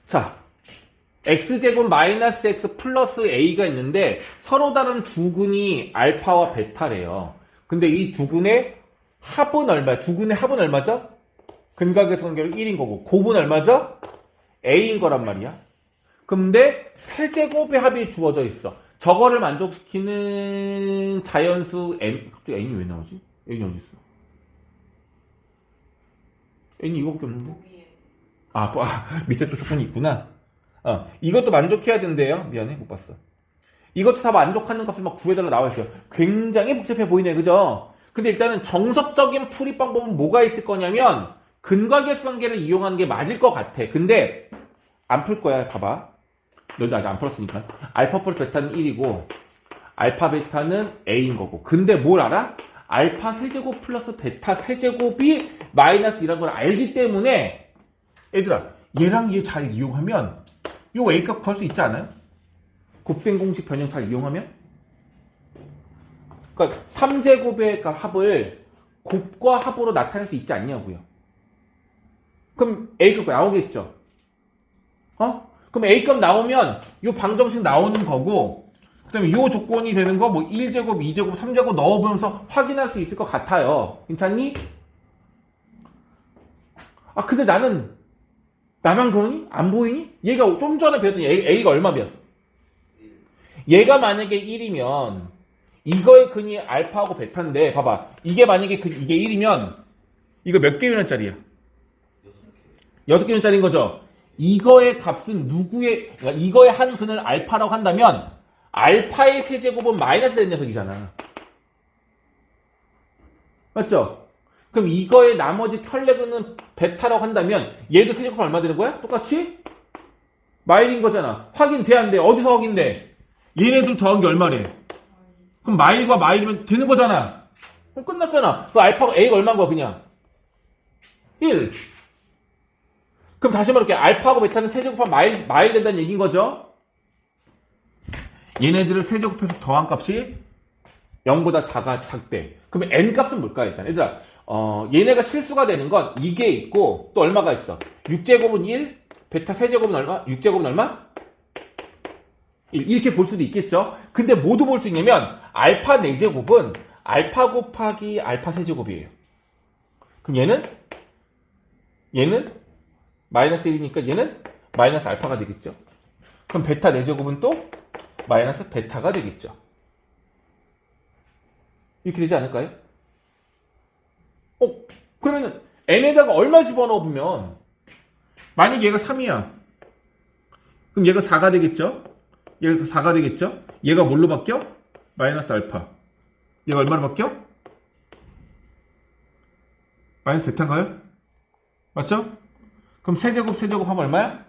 자, x제곱 마이너스 x 플러스 a가 있는데 서로 다른 두근이 알파와 베타래요. 근데 이 두근의 합은 얼마야? 두근의 합은 얼마죠? 근각의 성결은 1인 거고 곱은 얼마죠? a인 거란 말이야. 근데 세제곱의 합이 주어져 있어. 저거를 만족시키는 자연수 n, 갑자기 n이 왜 나오지? n이 어디 있어? n이 이거밖에 없는데? 밑에 또 조건이 있구나. 이것도 만족해야 된대요. 미안해, 못 봤어. 이것도 다 만족하는 값을 막 구해달라 나와 있어요. 굉장히 복잡해 보이네, 그죠? 근데 일단은 정석적인 풀이 방법은 뭐가 있을 거냐면 근각의 수관계를 이용하는 게 맞을 것 같아. 근데 안 풀 거야. 봐봐. 너도 아직 안 풀었으니까. 알파 플러스 베타는 1이고 알파 베타는 a인 거고. 근데 뭘 알아? 알파 세제곱 플러스 베타 세제곱이 마이너스 1이라는 걸 알기 때문에 얘들아, 얘랑 얘 잘 이용하면 요 a값 구할 수 있지 않아요? 곱셈 공식 변형 잘 이용하면? 그러니까 3제곱의 합을 곱과 합으로 나타낼 수 있지 않냐고요. 그럼 a값 나오겠죠? 그럼 a값 나오면 요 방정식 나오는 거고 그 다음에 요 조건이 되는 거 뭐 1제곱, 2제곱, 3제곱 넣어보면서 확인할 수 있을 것 같아요. 괜찮니? 아 근데 나만 그러니? 안 보이니? 얘가 좀 전에 배웠던 A가 얼마면? 얘가 만약에 1이면 이거의 근이 알파하고 베타인데 봐봐. 이게 만약에 이게 1이면 이거 몇 개 유닛짜리야? 6개 유닛짜리인 거죠. 이거의 값은 그러니까 이거의 한 근을 알파라고 한다면 알파의 세제곱은 마이너스 된 녀석이잖아. 맞죠? 그럼 이거의 나머지 켤레근은 베타라고 한다면 얘도 세제곱 얼마 되는 거야? 똑같이? 마일인 거잖아. 확인돼 안 돼? 어디서 확인돼? 얘네들 더한 게 얼마래? 그럼 마일과 마일이면 되는 거잖아. 그럼 끝났잖아. 그 알파가 A가 얼마인 거야 그냥? 1. 그럼 다시 말할게. 알파하고 베타는 세제곱하면 마일 된다는 얘기인 거죠? 얘네들을 세제곱해서 더한 값이 0보다 작대. 그러면 n 값은 뭘까 일단? 얘들아, 얘네가 실수가 되는 건 이게 있고 또 얼마가 있어? 6제곱은 1, 베타 세제곱은 얼마? 6제곱은 얼마? 1. 이렇게 볼 수도 있겠죠? 근데 뭐도 볼 수 있냐면 알파 4제곱은 알파 곱하기 알파 세제곱이에요. 그럼 얘는 마이너스 1이니까 얘는 마이너스 알파가 되겠죠? 그럼 베타 4제곱은 또 마이너스 베타가 되겠죠? 이렇게 되지 않을까요? 그러면 n에다가 얼마 집어넣으면 만약 얘가 3이야. 그럼 얘가 4가 되겠죠? 얘가 4가 되겠죠? 얘가 뭘로 바뀌어? 마이너스 알파. 얘가 얼마로 바뀌어? 마이너스 베타인가요? 맞죠? 그럼 세제곱 하면 얼마야?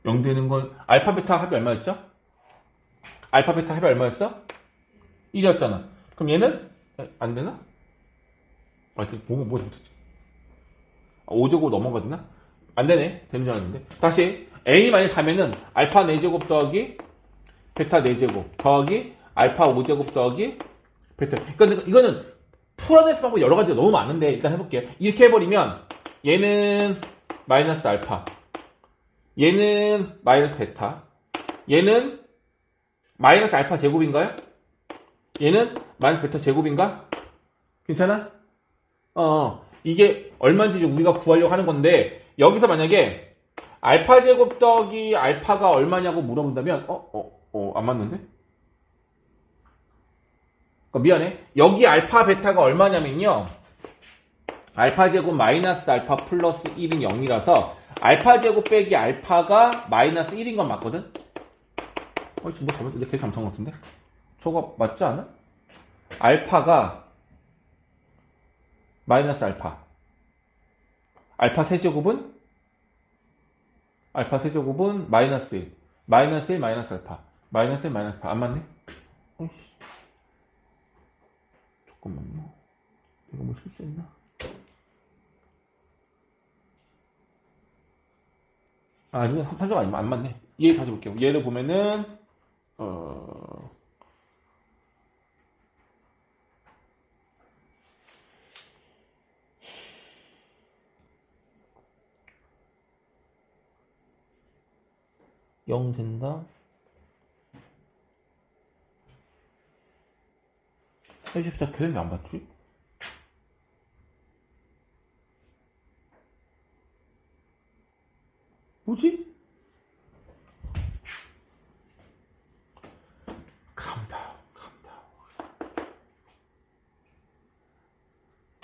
0 되는 건 알파 베타 합이 얼마였죠? 알파 베타 합이 얼마였어? 1이었잖아. 그럼 얘는 안 되나? 뭐 못했지? 5제곱 넘어가 되나? 안 되네. 되는 줄 알았는데. 다시 A 만약 4면은 알파 4제곱 더하기 베타 4제곱 더하기 알파 5제곱 더하기 베타. 그러니까 이거는 풀어낼 수 방법이 여러 가지가 너무 많은데 일단 해볼게요. 이렇게 해버리면 얘는 마이너스 알파, 얘는 마이너스 베타, 얘는 마이너스 알파 제곱인가요? 얘는 마이너스 베타 제곱인가? 괜찮아? 이게 얼마인지 우리가 구하려고 하는 건데 여기서 만약에 알파 제곱 더하기 알파가 얼마냐고 물어본다면 안 맞는데? 미안해. 여기 알파 베타가 얼마냐면요. 알파 제곱 마이너스 알파 플러스 1인 0이라서 알파 제곱 빼기 알파가 마이너스 1인 건 맞거든? 지금 뭐 잘못했는데? 계속 잘못한 것 같은데? 저거 맞지 않아? 알파가 마이너스 알파. 알파 세제곱은 마이너스 1. 마이너스 1 마이너스 알파. 마이너스 1 마이너스 알파. 안 맞네? 잠깐만요. 이거 뭐 실수했나? 이거 3점 안 맞네. 얘 다시 볼게요. 얘를 보면은 0 된다. 해줍시다. 걔는 왜 안 봤지? 뭐지? 감다운.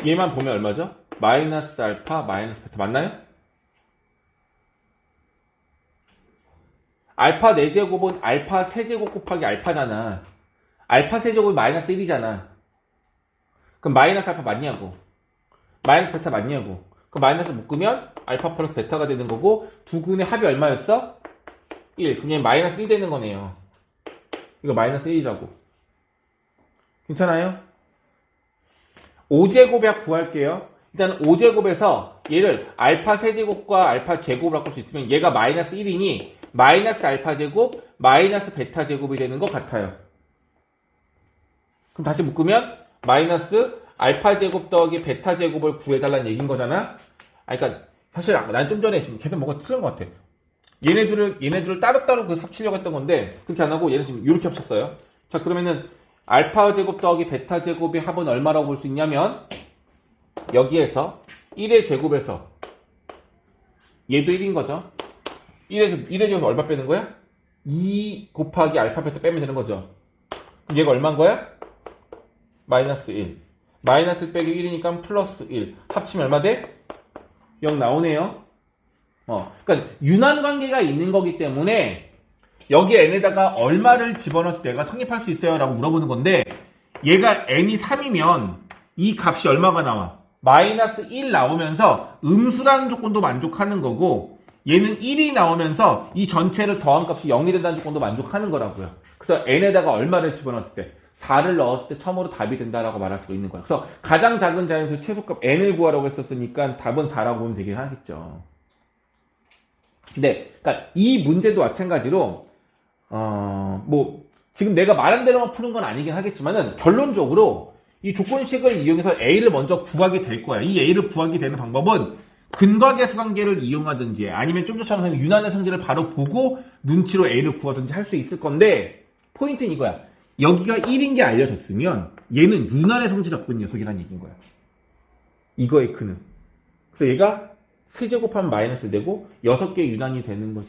얘만 보면 얼마죠? 마이너스 알파, 마이너스 베타 맞나요? 알파 4제곱은 알파 세제곱 곱하기 알파잖아. 알파 세제곱이 마이너스 1이잖아. 그럼 마이너스 알파 맞냐고. 마이너스 베타 맞냐고. 그럼 마이너스 묶으면 알파 플러스 베타가 되는 거고 두 근의 합이 얼마였어? 1. 그럼 얘 마이너스 1 되는 거네요. 이거 마이너스 1이라고. 괜찮아요? 5제곱약 구할게요. 일단 5제곱에서 얘를 알파 세제곱과 알파 제곱을 바꿀 수 있으면 얘가 마이너스 1이니 마이너스 알파 제곱, 마이너스 베타 제곱이 되는 것 같아요. 그럼 다시 묶으면 마이너스 알파 제곱 더하기 베타 제곱을 구해달라는 얘기인 거잖아. 그러니까 사실 난 좀 전에 지금 계속 뭔가 틀린 것 같아. 얘네들을 따로따로 합치려고 했던 건데 그렇게 안 하고 얘는 지금 이렇게 합쳤어요. 자 그러면은 알파 제곱 더하기 베타 제곱의 합은 얼마라고 볼 수 있냐면 여기에서 1의 제곱에서 얘도 1인 거죠. 1의 제곱에서 얼마 빼는 거야? 2 곱하기 알파 베타 빼면 되는 거죠. 그럼 얘가 얼마인 거야? 마이너스 1. 마이너스 빼기 1이니까 플러스 1. 합치면 얼마 돼? 0 나오네요. 그러니까 윤환 관계가 있는 거기 때문에 여기 n에다가 얼마를 집어넣어서 내가 성립할 수 있어요? 라고 물어보는 건데 얘가 n이 3이면 이 값이 얼마가 나와? 마이너스 1 나오면서 음수라는 조건도 만족하는 거고 얘는 1이 나오면서 이 전체를 더한 값이 0이 된다는 조건도 만족하는 거라고요. 그래서 n에다가 얼마를 집어넣었을 때 4를 넣었을 때 처음으로 답이 된다라고 말할 수 있는 거예요. 그래서 가장 작은 자연수 최소값 n을 구하라고 했었으니까 답은 4라고 보면 되긴 하겠죠. 근데 그러니까 이 문제도 마찬가지로 지금 내가 말한 대로만 푸는 건 아니긴 하겠지만은 결론적으로 이 조건식을 이용해서 A를 먼저 구하게 될 거야. 이 A를 구하게 되는 방법은 근과계수 관계를 이용하든지 아니면 좀 전처럼 윤환의 성질을 바로 보고 눈치로 A를 구하든지 할 수 있을 건데 포인트는 이거야. 여기가 1인 게 알려졌으면 얘는 윤환의 성질을 갖고 있는 녀석이라는 얘기인 거야. 이거의 근은. 그래서 얘가 세제곱하면 마이너스 되고 6개 윤환이 되는 것이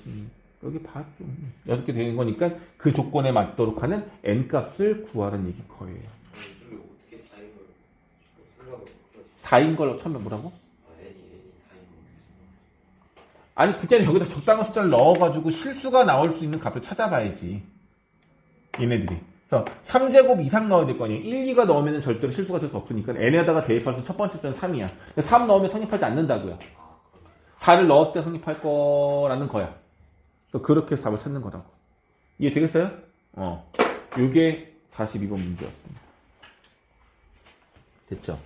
여기 봤죠. 6개 되는 거니까 그 조건에 맞도록 하는 n값을 구하라는 얘기 거예요. 요즘에 어떻게 4인 걸 생각을 못하지? 4인 걸 처음에 뭐라고? N이 4인 걸. 아니 그때는 여기다 적당한 숫자를 넣어가지고 실수가 나올 수 있는 값을 찾아봐야지. 얘네들이. 그래서 3제곱 이상 넣어야 될 거 아니에요. 1, 2가 넣으면 절대로 실수가 될 수 없으니까 n에다가 대입할 수 첫 번째 숫자는 3이야. 3 넣으면 성립하지 않는다고요. 4를 넣었을 때 성립할 거라는 거야. 그래서 그렇게 해서 답을 찾는 거라고. 이해 되겠어요? 요게 42번 문제였습니다. 됐죠?